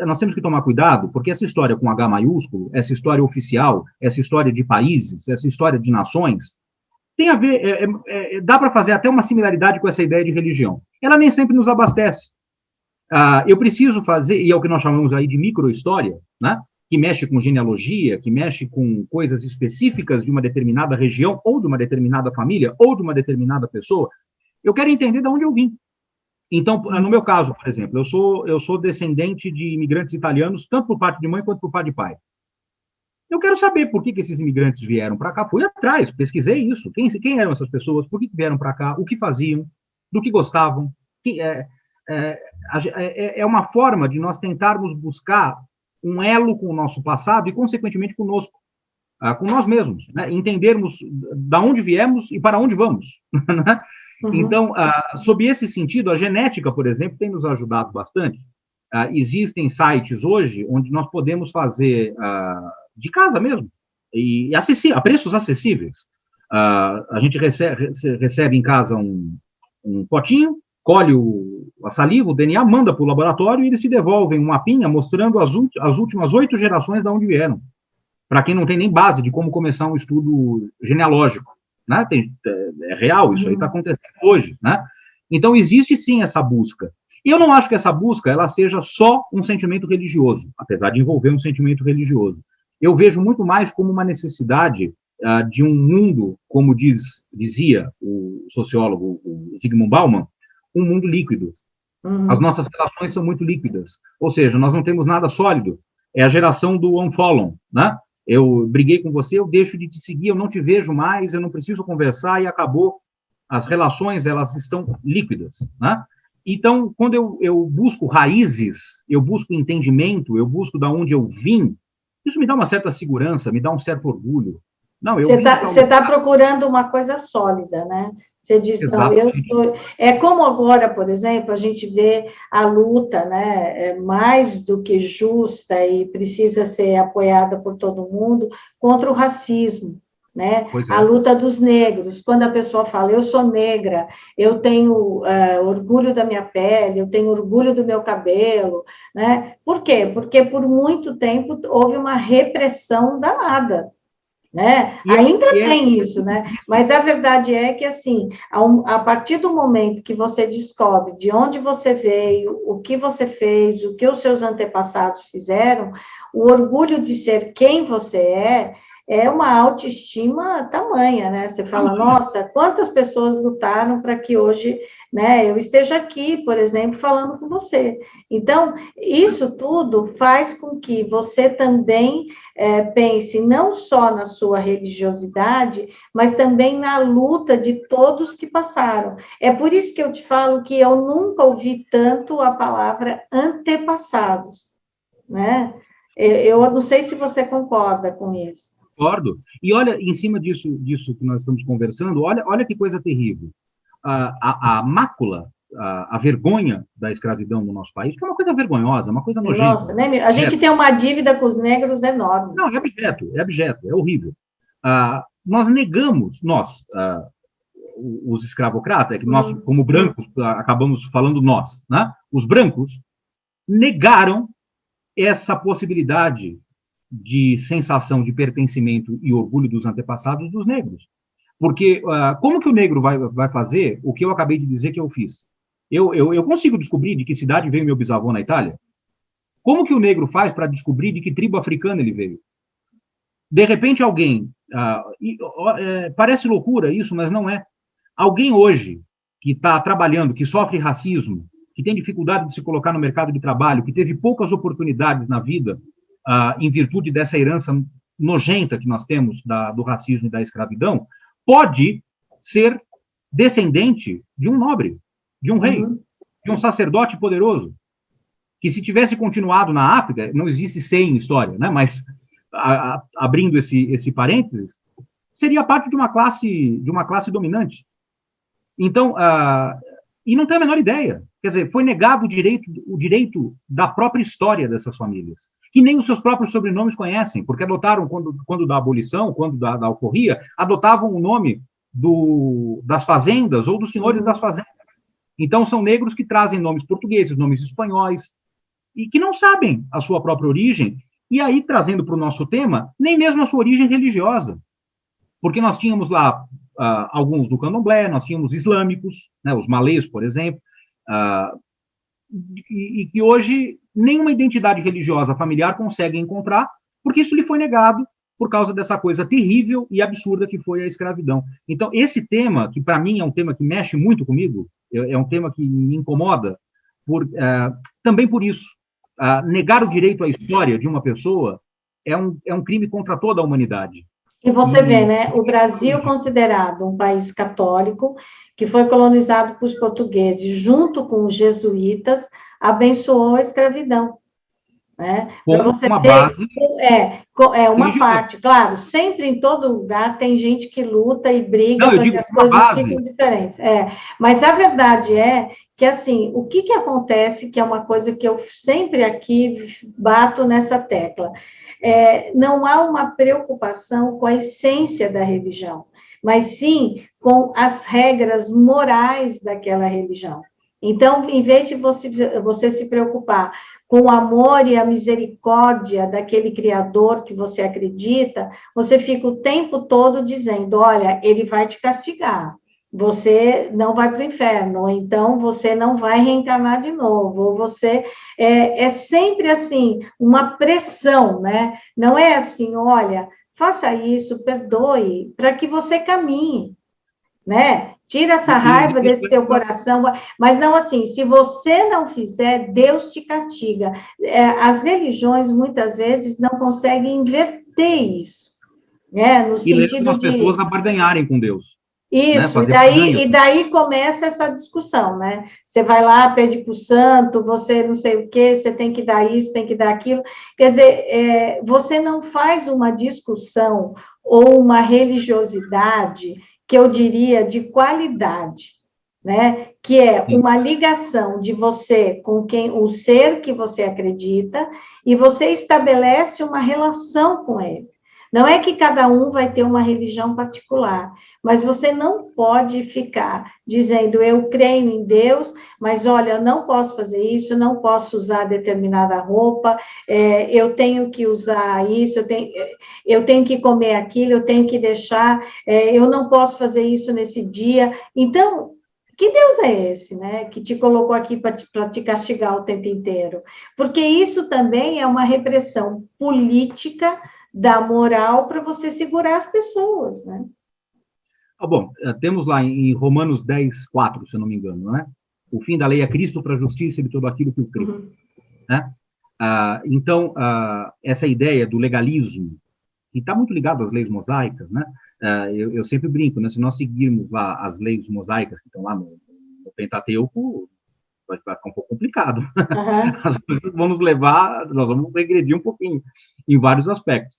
B: nós temos que tomar cuidado, porque essa história com H maiúsculo, essa história oficial, essa história de países, essa história de nações, tem a ver, dá para fazer até uma similaridade com essa ideia de religião. Ela nem sempre nos abastece. Eu preciso fazer, e é o que nós chamamos aí de microhistória, né? Que mexe com genealogia, que mexe com coisas específicas de uma determinada região, ou de uma determinada família, ou de uma determinada pessoa. Eu quero entender de onde eu vim. Então, no meu caso, por exemplo, eu sou descendente de imigrantes italianos, tanto por parte de mãe quanto por parte de pai. Eu quero saber por que esses imigrantes vieram para cá. Fui atrás, pesquisei isso. Quem eram essas pessoas? Por que vieram para cá? O que faziam? Do que gostavam? É uma forma de nós tentarmos buscar um elo com o nosso passado e, consequentemente, conosco, com nós mesmos, né? Entendermos de onde viemos e para onde vamos, né? Então, sob esse sentido, a genética, por exemplo, tem nos ajudado bastante. Existem sites hoje onde nós podemos fazer de casa mesmo, e a preços acessíveis. A gente recebe em casa um potinho, colhe a saliva, o DNA, manda para o laboratório e eles te devolvem um mapinha mostrando as últimas 8 gerações de onde vieram. Para quem não tem nem base de como começar um estudo genealógico. Né? É real, isso aí está acontecendo hoje, né? Então, existe sim essa busca. E eu não acho que essa busca ela seja só um sentimento religioso, apesar de envolver um sentimento religioso. Eu vejo muito mais como uma necessidade de um mundo, como dizia o sociólogo o Zygmunt Bauman, um mundo líquido. As nossas relações são muito líquidas, ou seja, nós não temos nada sólido. É a geração do unfollow, né? Eu briguei com você, eu deixo de te seguir, eu não te vejo mais, eu não preciso conversar e acabou. As relações, elas estão líquidas, né? Então, quando eu busco raízes, eu busco entendimento, eu busco de onde eu vim, isso me dá uma certa segurança, me dá um certo orgulho. Não, eu
A: Você tá procurando uma coisa sólida, né? Você diz, não, é como agora, por exemplo, a gente vê a luta, né, mais do que justa e precisa ser apoiada por todo mundo contra o racismo, né? A luta dos negros, quando a pessoa fala, eu sou negra, eu tenho orgulho da minha pele, eu tenho orgulho do meu cabelo, né? Por quê? Porque por muito tempo houve uma repressão danada, né? Ainda tem isso, né? Mas a verdade é que, assim, a partir do momento que você descobre de onde você veio, o que você fez, o que os seus antepassados fizeram, o orgulho de ser quem você é uma autoestima tamanha, né? Você fala, nossa, quantas pessoas lutaram para que hoje, né, eu esteja aqui, por exemplo, falando com você. Então, isso tudo faz com que você também pense não só na sua religiosidade, mas também na luta de todos que passaram. É por isso que eu te falo que eu nunca ouvi tanto a palavra antepassados, né? Eu não sei se você concorda com isso.
B: Concordo. E olha, em cima disso que nós estamos conversando, olha que coisa terrível. A mácula, a vergonha da escravidão no nosso país, que é uma coisa vergonhosa, uma coisa nojenta.
A: Nossa, né? A gente tem uma dívida com os negros enorme.
B: Não, é abjeto, é horrível. Nós negamos, os escravocratas, é que nós, como brancos, acabamos falando nós, né? Os brancos negaram essa possibilidade de sensação de pertencimento e orgulho dos antepassados dos negros. Porque como que o negro vai fazer o que eu acabei de dizer que eu fiz? Eu consigo descobrir de que cidade veio meu bisavô na Itália? Como que o negro faz para descobrir de que tribo africana ele veio? De repente alguém, parece loucura isso, mas não é. Alguém hoje que está trabalhando, que sofre racismo, que tem dificuldade de se colocar no mercado de trabalho, que teve poucas oportunidades na vida, em virtude dessa herança nojenta que nós temos do racismo e da escravidão, pode ser descendente de um nobre, de um rei, de um sacerdote poderoso, que se tivesse continuado na África, não existe 100 em história, né? Mas abrindo esse parênteses, seria parte de uma classe dominante. Então, e não tem a menor ideia. Quer dizer, foi negado o direito da própria história dessas famílias, que nem os seus próprios sobrenomes conhecem, porque adotaram, quando da abolição, quando da alforria, adotavam o nome das fazendas ou dos senhores das fazendas. Então, são negros que trazem nomes portugueses, nomes espanhóis, e que não sabem a sua própria origem, e aí, trazendo para o nosso tema, nem mesmo a sua origem religiosa. Porque nós tínhamos lá alguns do candomblé, nós tínhamos islâmicos, né, os malês, por exemplo, e que hoje nenhuma identidade religiosa familiar consegue encontrar, porque isso lhe foi negado por causa dessa coisa terrível e absurda que foi a escravidão. Então, esse tema, que para mim é um tema que mexe muito comigo, é um tema que me incomoda, também por isso. Negar o direito à história de uma pessoa é um crime contra toda a humanidade.
A: E você vê, né, o Brasil considerado um país católico, que foi colonizado por os portugueses, junto com os jesuítas, abençoou a escravidão. Né? Para você ver, uma parte, claro, sempre em todo lugar tem gente que luta e briga para que as coisas fiquem diferentes. Mas a verdade é que, assim, o que acontece, que é uma coisa que eu sempre aqui bato nessa tecla, não há uma preocupação com a essência da religião, mas sim com as regras morais daquela religião. Então, em vez de você se preocupar com o amor e a misericórdia daquele Criador que você acredita, você fica o tempo todo dizendo, olha, ele vai te castigar, você não vai para o inferno, ou então você não vai reencarnar de novo, ou você... É sempre assim, uma pressão, né? Não é assim, olha, faça isso, perdoe, para que você caminhe, né? Tira essa raiva desse seu coração, mas não assim, se você não fizer, Deus te castiga. As religiões, muitas vezes, não conseguem inverter isso, né? No sentido
B: as pessoas a barganharem com Deus.
A: Isso, né? e daí começa essa discussão, né? Você vai lá, pede para o santo, você não sei o quê, você tem que dar isso, tem que dar aquilo. Quer dizer, você não faz uma discussão ou uma religiosidade que eu diria de qualidade, né? Que é uma ligação de você com quem o ser que você acredita e você estabelece uma relação com ele. Não é que cada um vai ter uma religião particular, mas você não pode ficar dizendo eu creio em Deus, mas olha, eu não posso fazer isso, não posso usar determinada roupa, eu tenho que usar isso, eu tenho que comer aquilo, eu tenho que deixar, eu não posso fazer isso nesse dia. Então, que Deus é esse, né? Que te colocou aqui para te castigar o tempo inteiro? Porque isso também é uma repressão política da moral para você segurar as pessoas, né?
B: Bom, temos lá em Romanos 10:4, se eu não me engano, né? O fim da lei é Cristo para a justiça de tudo aquilo que o crê, né? Então, essa ideia do legalismo, que está muito ligado às leis mosaicas, né? Eu sempre brinco, né? Se nós seguirmos lá as leis mosaicas que estão lá no Pentateuco, vai ficar um pouco complicado. As coisas vão nos levar, nós vamos regredir um pouquinho em vários aspectos.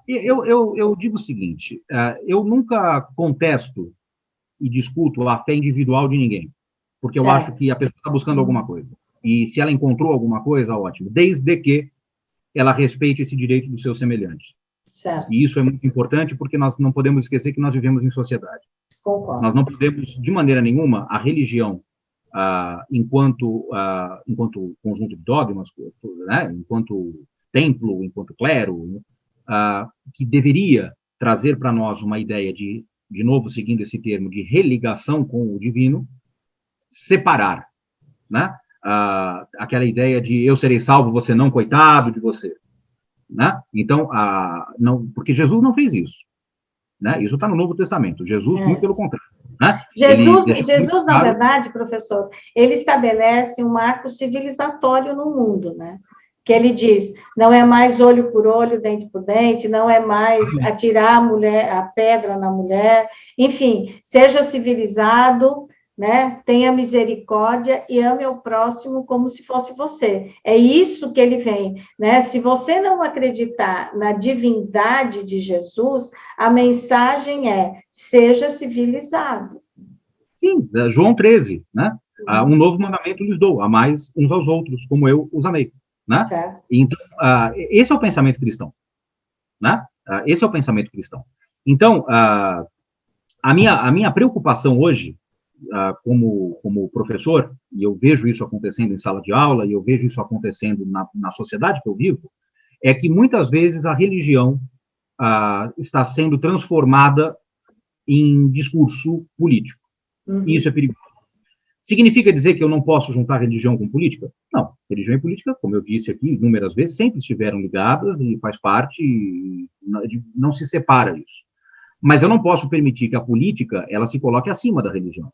B: Eu digo o seguinte, eu nunca contesto e discuto a fé individual de ninguém, porque eu acho que a pessoa está buscando alguma coisa. E se ela encontrou alguma coisa, ótimo, desde que ela respeite esse direito do seu semelhante.
A: Certo.
B: E isso é muito importante porque nós não podemos esquecer que nós vivemos em sociedade.
A: Concordo.
B: Nós não podemos, de maneira nenhuma, a religião, enquanto conjunto de dogmas, né, enquanto templo, enquanto clero, que deveria trazer para nós uma ideia de novo, seguindo esse termo, de religação com o divino, separar, né? Aquela ideia de eu serei salvo, você não, coitado de você. Né? Então, não, porque Jesus não fez isso. Né? Isso está no Novo Testamento. Jesus, muito pelo contrário. Né?
A: Jesus, na verdade, professor, ele estabelece um marco civilizatório no mundo, né? Que ele diz, não é mais olho por olho, dente por dente, não é mais atirar a pedra na mulher, enfim, seja civilizado, né? Tenha misericórdia e ame ao próximo como se fosse você. É isso que ele vem, né? Se você não acreditar na divindade de Jesus, a mensagem é: seja civilizado.
B: Sim, João 13, né? Um novo mandamento lhes dou, amais uns aos outros, como eu os amei. Né? Então, esse é o pensamento cristão. Né? Esse é o pensamento cristão. Então, a minha preocupação hoje, como professor, e eu vejo isso acontecendo em sala de aula, e eu vejo isso acontecendo na sociedade que eu vivo, é que muitas vezes a religião está sendo transformada em discurso político. E isso é perigoso. Significa dizer que eu não posso juntar religião com política? Não. Religião e política, como eu disse aqui inúmeras vezes, sempre estiveram ligadas e faz parte, não se separa isso. Mas eu não posso permitir que a política ela se coloque acima da religião.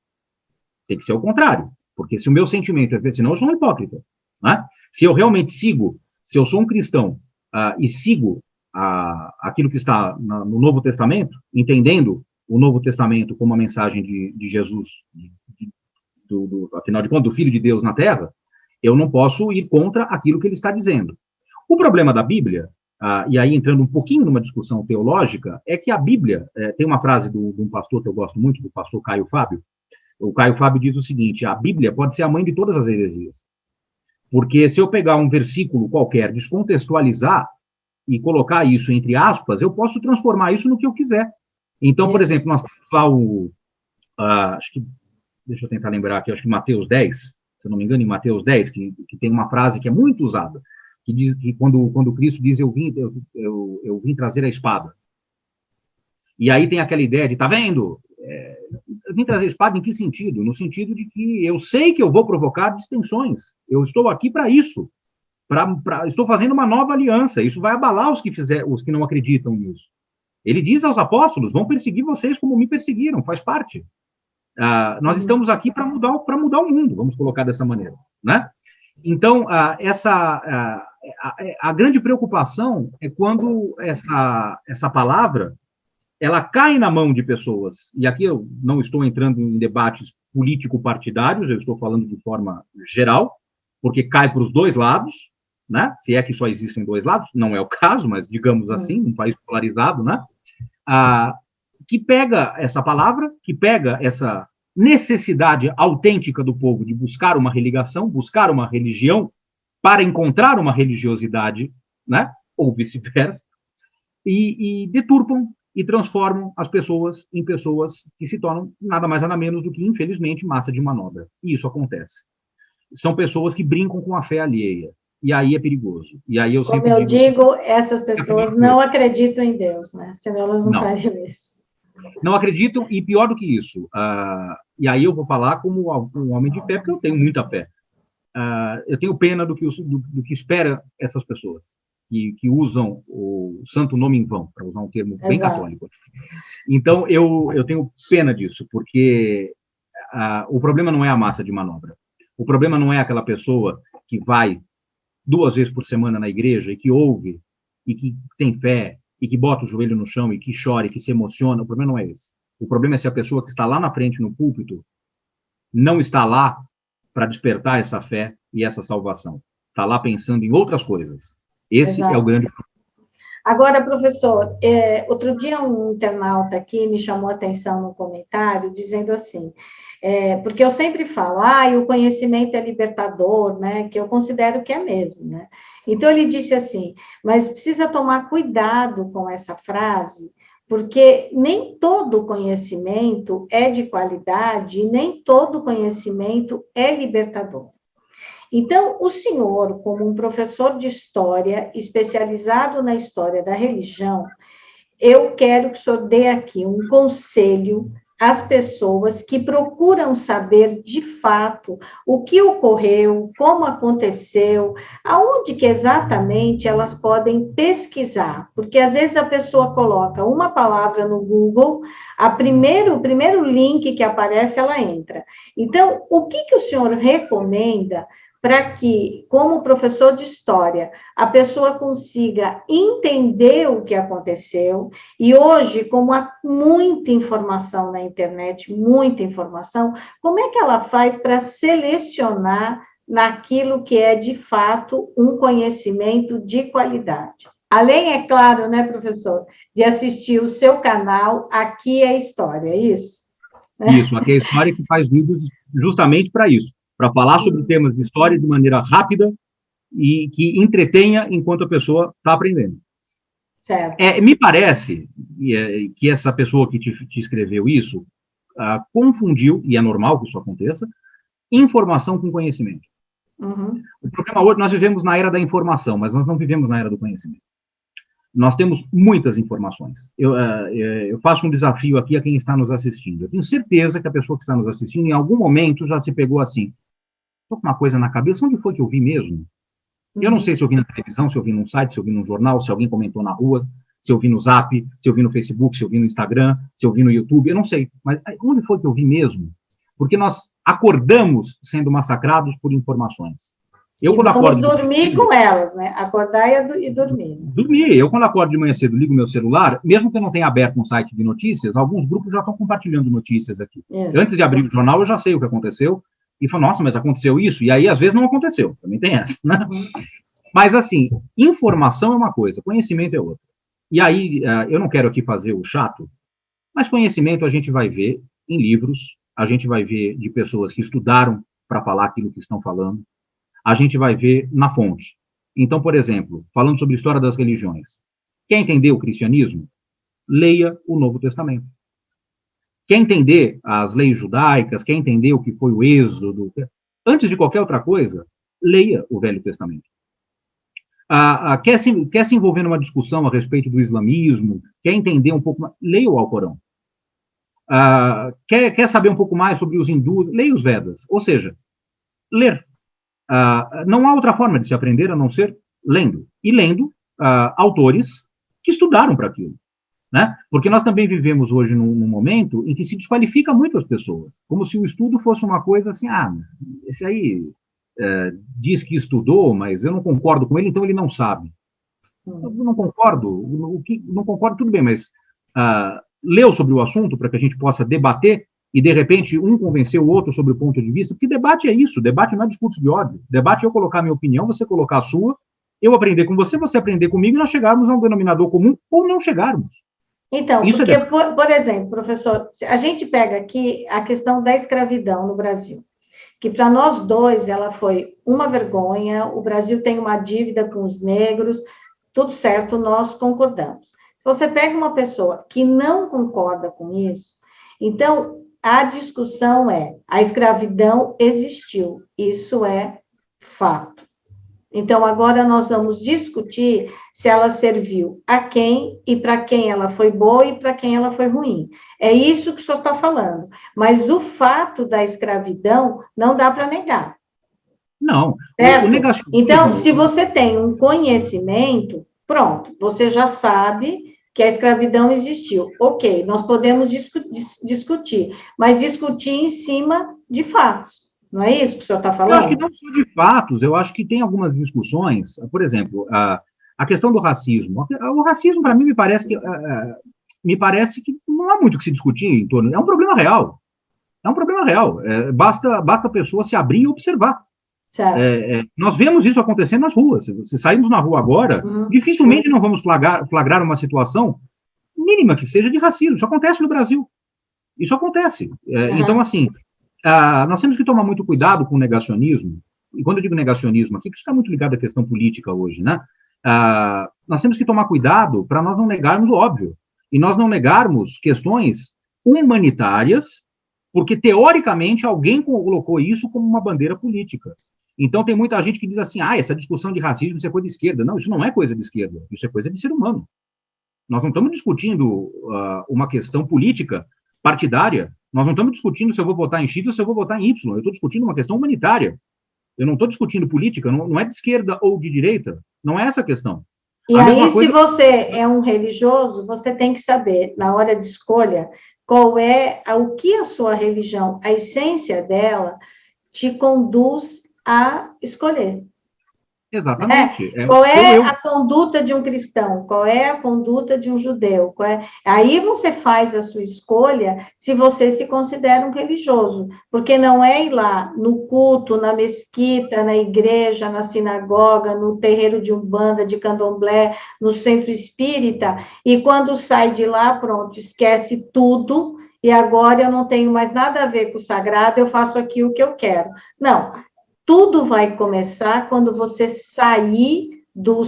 B: Tem que ser o contrário. Porque se o meu sentimento é... Senão eu sou um hipócrita. Né? Se eu realmente sigo, se eu sou um cristão e sigo aquilo que está no Novo Testamento, entendendo o Novo Testamento como a mensagem de Jesus, afinal de contas, do Filho de Deus na Terra, eu não posso ir contra aquilo que ele está dizendo. O problema da Bíblia, e aí entrando um pouquinho numa discussão teológica, é que a Bíblia, tem uma frase de um pastor que eu gosto muito, do pastor Caio Fábio. O Caio Fábio diz o seguinte: a Bíblia pode ser a mãe de todas as heresias. Porque se eu pegar um versículo qualquer, descontextualizar e colocar isso entre aspas, eu posso transformar isso no que eu quiser. Então, por exemplo, nós temos lá acho que deixa eu tentar lembrar aqui, acho que Mateus 10, se eu não me engano, em Mateus 10, que tem uma frase que é muito usada, que diz que quando Cristo diz eu vim trazer a espada. E aí tem aquela ideia de, tá vendo? Eu vim trazer a espada em que sentido? No sentido de que eu sei que eu vou provocar distensões. Eu estou aqui para isso. Estou fazendo uma nova aliança. Isso vai abalar os que não acreditam nisso. Ele diz aos apóstolos, vão perseguir vocês como me perseguiram, faz parte. Nós estamos aqui para mudar o mundo, vamos colocar dessa maneira, né? Então, a grande preocupação é quando essa palavra ela cai na mão de pessoas, e aqui eu não estou entrando em debates político-partidários, eu estou falando de forma geral, porque cai para os dois lados, né? Se é que só existem dois lados, não é o caso, mas digamos assim, um país polarizado, né? que pega essa palavra, que pega essa necessidade autêntica do povo de buscar uma religação, buscar uma religião, para encontrar uma religiosidade, né? Ou vice-versa, e deturpam e transformam as pessoas em pessoas que se tornam nada mais nada menos do que, infelizmente, massa de manobra. E isso acontece. São pessoas que brincam com a fé alheia. E aí é perigoso. E aí eu
A: Como eu digo, essas pessoas não acreditam em Deus, né? Senão elas não fariam isso.
B: Não acreditam, e pior do que isso, e aí eu vou falar como um homem de fé, porque eu tenho muita fé. Eu tenho pena do que espera essas pessoas, que usam o santo nome em vão, para usar um termo bem católico. Então, eu tenho pena disso, porque o problema não é a massa de manobra. O problema não é aquela pessoa que vai 2 vezes por semana na igreja e que ouve, e que tem fé, e que bota o joelho no chão, e que chora, e que se emociona. O problema não é esse. O problema é se a pessoa que está lá na frente, no púlpito, não está lá para despertar essa fé e essa salvação. Está lá pensando em outras coisas. Esse é o grande problema.
A: Agora, professor, outro dia um internauta aqui me chamou a atenção no comentário, dizendo assim, porque eu sempre falo, o conhecimento é libertador, né, que eu considero que é mesmo, né? Então, ele disse assim, mas precisa tomar cuidado com essa frase, porque nem todo conhecimento é de qualidade e nem todo conhecimento é libertador. Então, o senhor, como um professor de história, especializado na história da religião, eu quero que o senhor dê aqui um conselho às pessoas que procuram saber de fato o que ocorreu, como aconteceu, aonde que exatamente elas podem pesquisar, porque às vezes a pessoa coloca uma palavra no Google, o primeiro link que aparece, ela entra. Então, o que o senhor recomenda para que, como professor de história, a pessoa consiga entender o que aconteceu, e hoje, como há muita informação na internet, muita informação, como é que ela faz para selecionar naquilo que é, de fato, um conhecimento de qualidade? Além, é claro, né, professor, de assistir o seu canal, Aqui é História, é isso?
B: Isso, Aqui é História, que faz vídeos justamente para isso, para falar sobre temas de história de maneira rápida e que entretenha enquanto a pessoa está aprendendo.
A: Certo.
B: Me parece que essa pessoa que te escreveu isso confundiu, e é normal que isso aconteça, informação com conhecimento.
A: Uhum.
B: O problema hoje, nós vivemos na era da informação, mas nós não vivemos na era do conhecimento. Nós temos muitas informações. Eu faço um desafio aqui a quem está nos assistindo. Eu tenho certeza que a pessoa que está nos assistindo, em algum momento, já se pegou assim, estou com uma coisa na cabeça, onde foi que eu vi mesmo? Eu não sei se eu vi na televisão, se eu vi num site, se eu vi num jornal, se alguém comentou na rua, se eu vi no Zap, se eu vi no Facebook, se eu vi no Instagram, se eu vi no YouTube, eu não sei. Mas onde foi que eu vi mesmo? Porque nós acordamos sendo massacrados por informações.
A: Vamos dormir com elas, né? Acordar e dormir.
B: Dormir. Eu, quando acordo de manhã cedo, ligo meu celular, mesmo que eu não tenha aberto um site de notícias, alguns grupos já estão compartilhando notícias aqui. Isso. Antes de abrir o jornal, eu já sei o que aconteceu, e falo, nossa, mas aconteceu isso? E aí, às vezes, não aconteceu. Também tem essa, né? Mas, assim, informação é uma coisa, conhecimento é outra. E aí, eu não quero aqui fazer o chato, mas conhecimento a gente vai ver em livros, a gente vai ver de pessoas que estudaram para falar aquilo que estão falando, a gente vai ver na fonte. Então, por exemplo, falando sobre a história das religiões, quer entender o cristianismo? Leia o Novo Testamento. Quer entender as leis judaicas, quer entender o que foi o Êxodo, antes de qualquer outra coisa, leia o Velho Testamento. Quer se envolver numa discussão a respeito do islamismo, quer entender um pouco mais, leia o Alcorão. Quer saber um pouco mais sobre os hindus, leia os Vedas. Ou seja, ler. Não há outra forma de se aprender a não ser lendo. E lendo autores que estudaram para aquilo. Né? Porque nós também vivemos hoje num momento em que se desqualifica muito as pessoas. Como se o estudo fosse uma coisa assim, esse aí diz que estudou, mas eu não concordo com ele, então ele não sabe. Eu não concordo, não concordo, tudo bem, mas leu sobre o assunto para que a gente possa debater e, de repente, um convencer o outro sobre o ponto de vista, porque debate é isso, debate não é discurso de ódio, debate é eu colocar a minha opinião, você colocar a sua, eu aprender com você, você aprender comigo, e nós chegarmos a um denominador comum, ou não chegarmos.
A: Então,
B: Isso
A: porque, por exemplo, professor, a gente pega aqui a questão da escravidão no Brasil, que para nós dois ela foi uma vergonha, o Brasil tem uma dívida com os negros, tudo certo, nós concordamos. Se você pega uma pessoa que não concorda com isso, então a discussão é: a escravidão existiu, isso é fato. Então, agora nós vamos discutir se ela serviu a quem e para quem ela foi boa e para quem ela foi ruim. É isso que o senhor está falando. Mas o fato da escravidão não dá para negar.
B: Não.
A: Certo? Então, se você tem um conhecimento, pronto, você já sabe que a escravidão existiu. Ok, nós podemos discutir, mas discutir em cima de fatos. Não é isso que o senhor está falando?
B: Eu acho que não só de fatos, eu acho que tem algumas discussões, por exemplo, a questão do racismo. O racismo, para mim, me parece que não há muito o que se discutir em torno. É um problema real. É um problema real. Basta a pessoa se abrir e observar. Nós vemos isso acontecendo nas ruas. Se sairmos na rua agora, dificilmente não vamos flagrar uma situação mínima que seja de racismo. Isso acontece no Brasil. Isso acontece. Então, assim, nós temos que tomar muito cuidado com o negacionismo. E quando eu digo negacionismo aqui, que isso está muito ligado à questão política hoje, né? Nós temos que tomar cuidado para nós não negarmos o óbvio. E nós não negarmos questões humanitárias, porque, teoricamente, alguém colocou isso como uma bandeira política. Então, tem muita gente que diz assim, essa discussão de racismo, isso é coisa de esquerda. Não, isso não é coisa de esquerda, isso é coisa de ser humano. Nós não estamos discutindo uma questão política, partidária. Nós não estamos discutindo se eu vou votar em X ou se eu vou votar em Y. Eu estou discutindo uma questão humanitária. Eu não estou discutindo política, não é de esquerda ou de direita. Não é essa a questão.
A: E aí, se você é um religioso, você tem que saber, na hora de escolha, o que a sua religião, a essência dela, te conduz a escolher.
B: Exatamente.
A: Qual é a conduta de um cristão? Qual é a conduta de um judeu? Aí você faz a sua escolha se você se considera um religioso, porque não é ir lá no culto, na mesquita, na igreja, na sinagoga, no terreiro de umbanda, de candomblé, no centro espírita, e quando sai de lá, pronto, esquece tudo, e agora eu não tenho mais nada a ver com o sagrado, eu faço aqui o que eu quero. Não. Tudo vai começar quando você sair do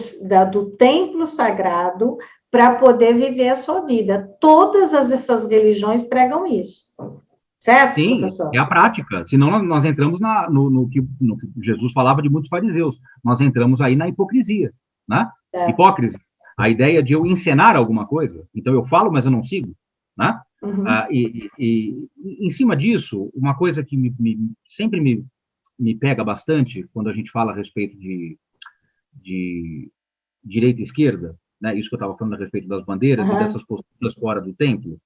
A: templo sagrado para poder viver a sua vida. Todas essas religiões pregam isso. Certo,
B: sim,
A: professor?
B: É a prática. Senão nós entramos no que Jesus falava de muitos fariseus. Nós entramos aí na hipocrisia, né? Hipócrisia. A ideia de eu encenar alguma coisa. Então, eu falo, mas eu não sigo, né? E em cima disso, uma coisa que sempre me pega bastante quando a gente fala a respeito de direita e esquerda, né? Isso que eu estava falando a respeito das bandeiras e dessas posturas fora do templo,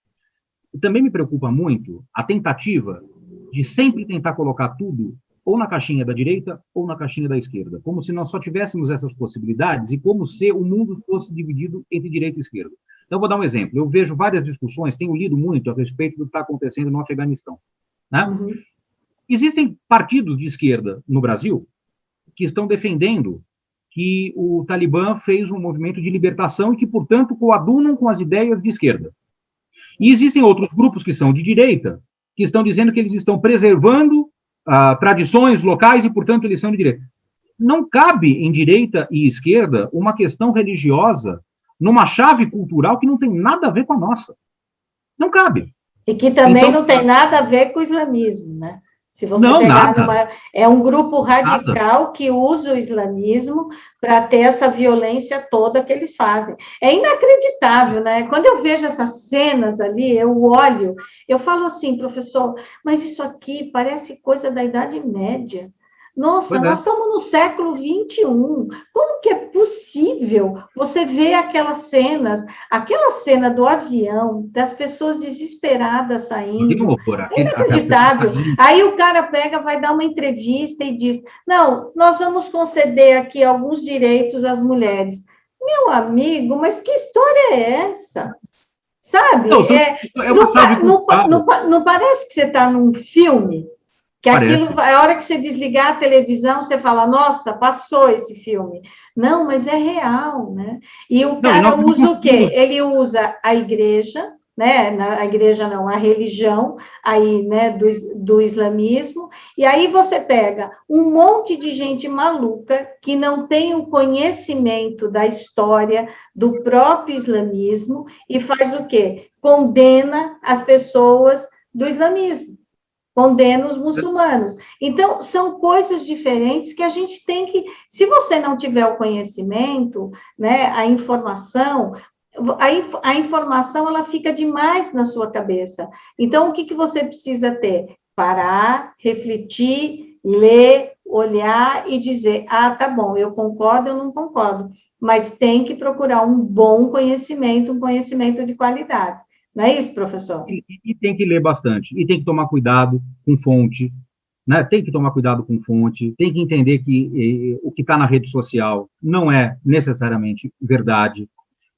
B: e também me preocupa muito a tentativa de sempre tentar colocar tudo ou na caixinha da direita ou na caixinha da esquerda, como se nós só tivéssemos essas possibilidades e como se o mundo fosse dividido entre direita e esquerda. Então, eu vou dar um exemplo. Eu vejo várias discussões, tenho lido muito a respeito do que está acontecendo no Afeganistão, né? Existem partidos de esquerda no Brasil que estão defendendo que o Talibã fez um movimento de libertação e que, portanto, coadunam com as ideias de esquerda. E existem outros grupos que são de direita, que estão dizendo que eles estão preservando tradições locais e, portanto, eles são de direita. Não cabe em direita e esquerda uma questão religiosa numa chave cultural que não tem nada a ver com a nossa. Não cabe.
A: E que também não tem nada a ver com o islamismo, né? Se você pegar é um grupo radical que usa o islamismo para ter essa violência toda que eles fazem. É inacreditável, né? Quando eu vejo essas cenas ali, eu olho, eu falo assim, professor, mas isso aqui parece coisa da Idade Média. Nossa, nós estamos no século XXI. Como que é possível você ver aquela cena do avião, das pessoas desesperadas saindo? É inacreditável. Aí o cara pega, vai dar uma entrevista e diz, não, nós vamos conceder aqui alguns direitos às mulheres. Meu amigo, mas que história é essa? Sabe? Não parece que você está num filme? Que aquilo, a hora que você desligar a televisão, você fala, nossa, passou esse filme. Não, mas é real, né? E o cara usa o quê? Ele usa a igreja, né? A igreja não, a religião aí, né, do islamismo, e aí você pega um monte de gente maluca que não tem o conhecimento da história do próprio islamismo e faz o quê? Condena as pessoas do islamismo. Condena os muçulmanos. Então, são coisas diferentes que a gente tem que, se você não tiver o conhecimento, né, a informação, a informação ela fica demais na sua cabeça. Então, o que você precisa ter? Parar, refletir, ler, olhar e dizer, ah, tá bom, eu concordo, eu não concordo, mas tem que procurar um bom conhecimento, um conhecimento de qualidade. Não é isso, professor?
B: E tem que ler bastante, e tem que tomar cuidado com fonte, né? Tem que tomar cuidado com fonte, tem que entender que o que está na rede social não é necessariamente verdade,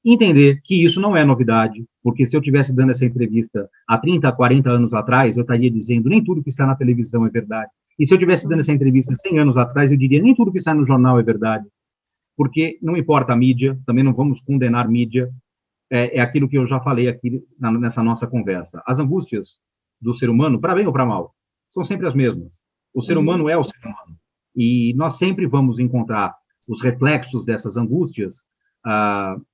B: entender que isso não é novidade, porque se eu estivesse dando essa entrevista há 30, 40 anos atrás, eu estaria dizendo nem tudo que está na televisão é verdade. E se eu estivesse dando essa entrevista 100 anos atrás, eu diria nem tudo que está no jornal é verdade, porque não importa a mídia, também não vamos condenar mídia, é aquilo que eu já falei aqui nessa nossa conversa. As angústias do ser humano, para bem ou para mal, são sempre as mesmas. O ser humano é o ser humano. E nós sempre vamos encontrar os reflexos dessas angústias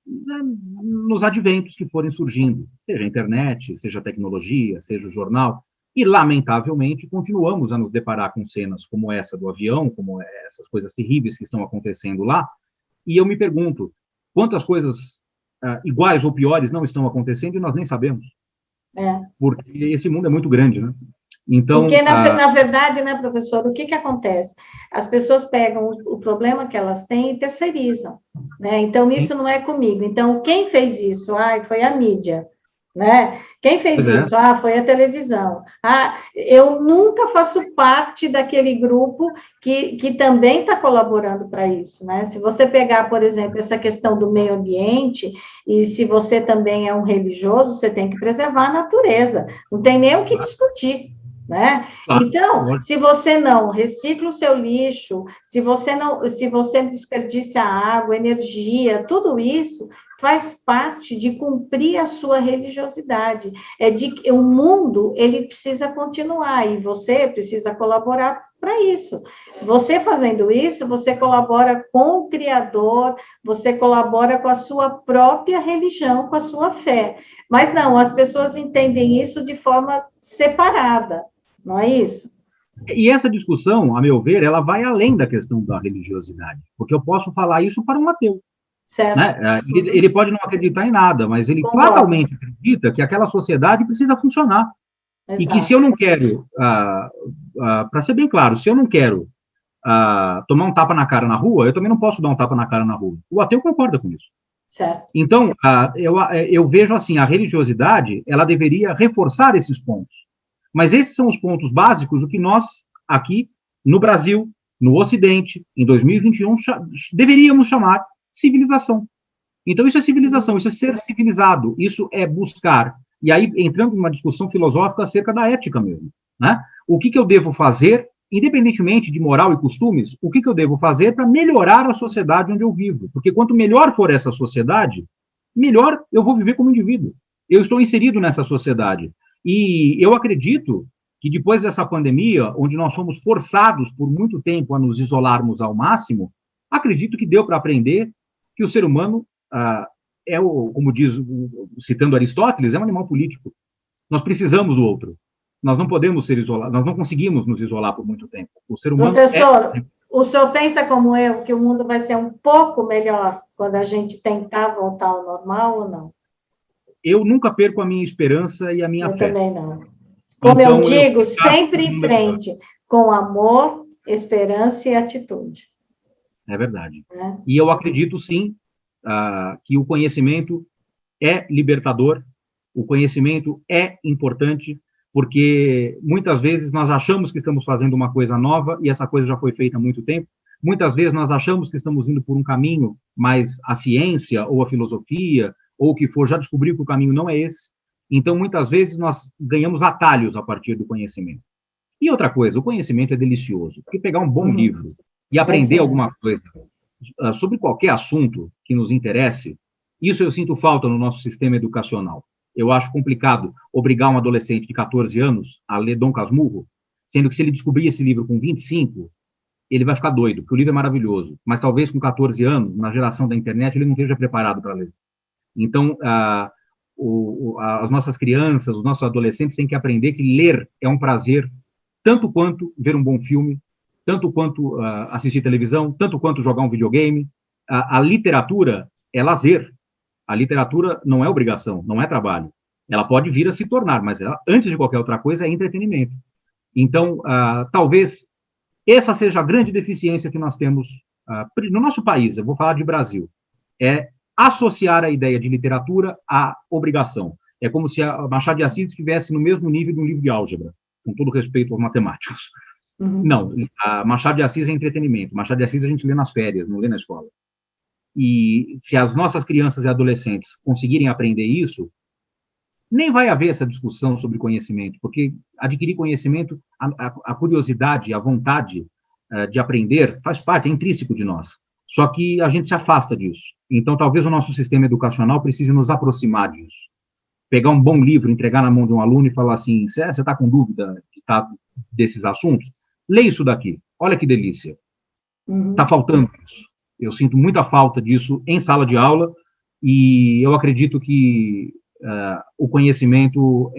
B: nos adventos que forem surgindo, seja a internet, seja a tecnologia, seja o jornal. E, lamentavelmente, continuamos a nos deparar com cenas como essa do avião, como essas coisas terríveis que estão acontecendo lá. E eu me pergunto, quantas coisas iguais ou piores não estão acontecendo e nós nem sabemos. Porque esse mundo é muito grande, né? Então,
A: porque, na verdade, né, professor, o que acontece? As pessoas pegam o problema que elas têm e terceirizam, né? Então, isso não é comigo. Então, quem fez isso? Foi a mídia, né? Quem fez isso? Foi a televisão. Eu nunca faço parte daquele grupo que também está colaborando para isso, né? Se você pegar, por exemplo, essa questão do meio ambiente, e se você também é um religioso, você tem que preservar a natureza. Não tem nem o que discutir. Né? Então, se você não recicla o seu lixo, se você desperdiça água, energia, tudo isso faz parte de cumprir a sua religiosidade. É de que o mundo ele precisa continuar e você precisa colaborar para isso. Você fazendo isso, você colabora com o Criador, você colabora com a sua própria religião, com a sua fé. Mas não, as pessoas entendem isso de forma separada. Não é isso?
B: E essa discussão, a meu ver, ela vai além da questão da religiosidade, porque eu posso falar isso para um ateu.
A: Certo.
B: Né? Ele pode não acreditar em nada, mas ele fatalmente acredita que aquela sociedade precisa funcionar. Exato. E que se eu não quero, para ser bem claro, se eu não quero tomar um tapa na cara na rua, eu também não posso dar um tapa na cara na rua. O ateu concorda com isso.
A: Certo.
B: Então, eu vejo assim, a religiosidade, ela deveria reforçar esses pontos. Mas esses são os pontos básicos do que nós, aqui, no Brasil, no Ocidente, em 2021, deveríamos chamar civilização. Então, isso é civilização, isso é ser civilizado, isso é buscar. E aí, entrando numa discussão filosófica acerca da ética mesmo. Né? O que eu devo fazer, independentemente de moral e costumes, o que eu devo fazer para melhorar a sociedade onde eu vivo? Porque quanto melhor for essa sociedade, melhor eu vou viver como indivíduo. Eu estou inserido nessa sociedade. E eu acredito que depois dessa pandemia, onde nós fomos forçados por muito tempo a nos isolarmos ao máximo, acredito que deu para aprender que o ser humano como diz, citando Aristóteles, é um animal político. Nós precisamos do outro. Nós não podemos ser isolados, nós não conseguimos nos isolar por muito tempo. O ser humano
A: Professor, o senhor pensa como eu que o mundo vai ser um pouco melhor quando a gente tentar voltar ao normal ou não?
B: Eu nunca perco a minha esperança e a minha fé.
A: Eu também não. Como então, eu digo, sempre em frente, com amor, esperança e atitude.
B: É verdade. E eu acredito, sim, que o conhecimento é libertador, o conhecimento é importante, porque muitas vezes nós achamos que estamos fazendo uma coisa nova e essa coisa já foi feita há muito tempo. Muitas vezes nós achamos que estamos indo por um caminho, mas a ciência ou a filosofia ou o que for já descobriu que o caminho não é esse. Então, muitas vezes nós ganhamos atalhos a partir do conhecimento. E outra coisa, o conhecimento é delicioso, porque pegar um bom livro e aprender alguma coisa sobre qualquer assunto que nos interesse, isso eu sinto falta no nosso sistema educacional. Eu acho complicado obrigar um adolescente de 14 anos a ler Dom Casmurro, sendo que se ele descobrir esse livro com 25, ele vai ficar doido, porque o livro é maravilhoso, mas talvez com 14 anos, na geração da internet, ele não esteja preparado para ler. Então, as nossas crianças, os nossos adolescentes têm que aprender que ler é um prazer, tanto quanto ver um bom filme, tanto quanto assistir televisão, tanto quanto jogar um videogame. A literatura é lazer. A literatura não é obrigação, não é trabalho. Ela pode vir a se tornar, mas ela, antes de qualquer outra coisa, é entretenimento. Então, talvez essa seja a grande deficiência que nós temos no nosso país, eu vou falar de Brasil, é associar a ideia de literatura à obrigação. É como se a Machado de Assis estivesse no mesmo nível de um livro de álgebra, com todo respeito aos matemáticos. Não, a Machado de Assis é entretenimento. Machado de Assis a gente lê nas férias, não lê na escola. E se as nossas crianças e adolescentes conseguirem aprender isso, nem vai haver essa discussão sobre conhecimento, porque adquirir conhecimento, a curiosidade, a vontade de aprender faz parte, é intrínseco de nós. Só que a gente se afasta disso. Então, talvez o nosso sistema educacional precise nos aproximar disso. Pegar um bom livro, entregar na mão de um aluno e falar assim, você está com dúvida desses assuntos? Lê isso daqui, olha que delícia. Está faltando isso. Eu sinto muita falta disso em sala de aula e eu acredito que o conhecimento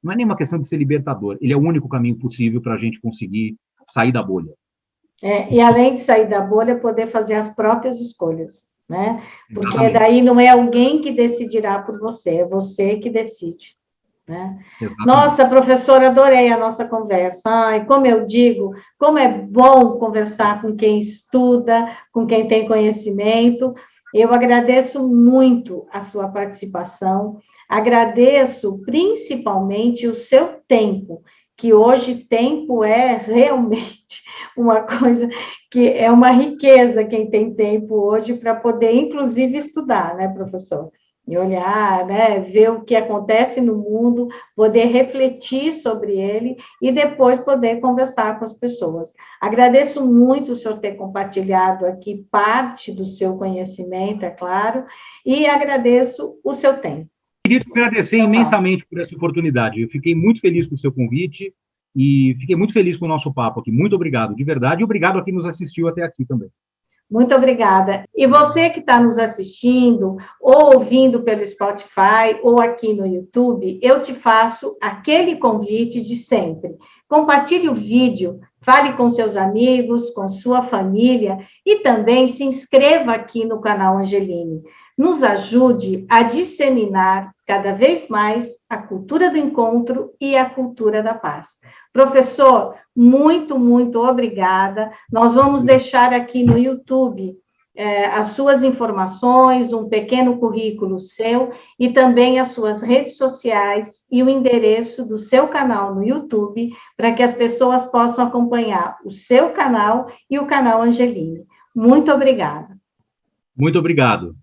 B: não é nenhuma questão de ser libertador, ele é o único caminho possível para a gente conseguir sair da bolha.
A: E além de sair da bolha, poder fazer as próprias escolhas, né? Porque daí não é alguém que decidirá por você, é você que decide. Né? Nossa, professora, adorei a nossa conversa. Ai, como eu digo, como é bom conversar com quem estuda, com quem tem conhecimento. Eu agradeço muito a sua participação, agradeço principalmente o seu tempo, que hoje tempo é realmente uma coisa que é uma riqueza quem tem tempo hoje para poder, inclusive, estudar, né, professor? E olhar, né, ver o que acontece no mundo, poder refletir sobre ele e depois poder conversar com as pessoas. Agradeço muito o senhor ter compartilhado aqui parte do seu conhecimento, é claro, e agradeço o seu tempo.
B: Queria te agradecer imensamente por essa oportunidade. Eu fiquei muito feliz com o seu convite e fiquei muito feliz com o nosso papo aqui. Muito obrigado, de verdade, e obrigado a quem nos assistiu até aqui também.
A: Muito obrigada. E você que está nos assistindo, ou ouvindo pelo Spotify, ou aqui no YouTube, eu te faço aquele convite de sempre. Compartilhe o vídeo, fale com seus amigos, com sua família, e também se inscreva aqui no canal Angeline. Nos ajude a disseminar cada vez mais a cultura do encontro e a cultura da paz. Professor, muito, muito obrigada. Nós vamos deixar aqui no YouTube as suas informações, um pequeno currículo seu e também as suas redes sociais e o endereço do seu canal no YouTube para que as pessoas possam acompanhar o seu canal e o canal Angeline. Muito obrigada.
B: Muito obrigado.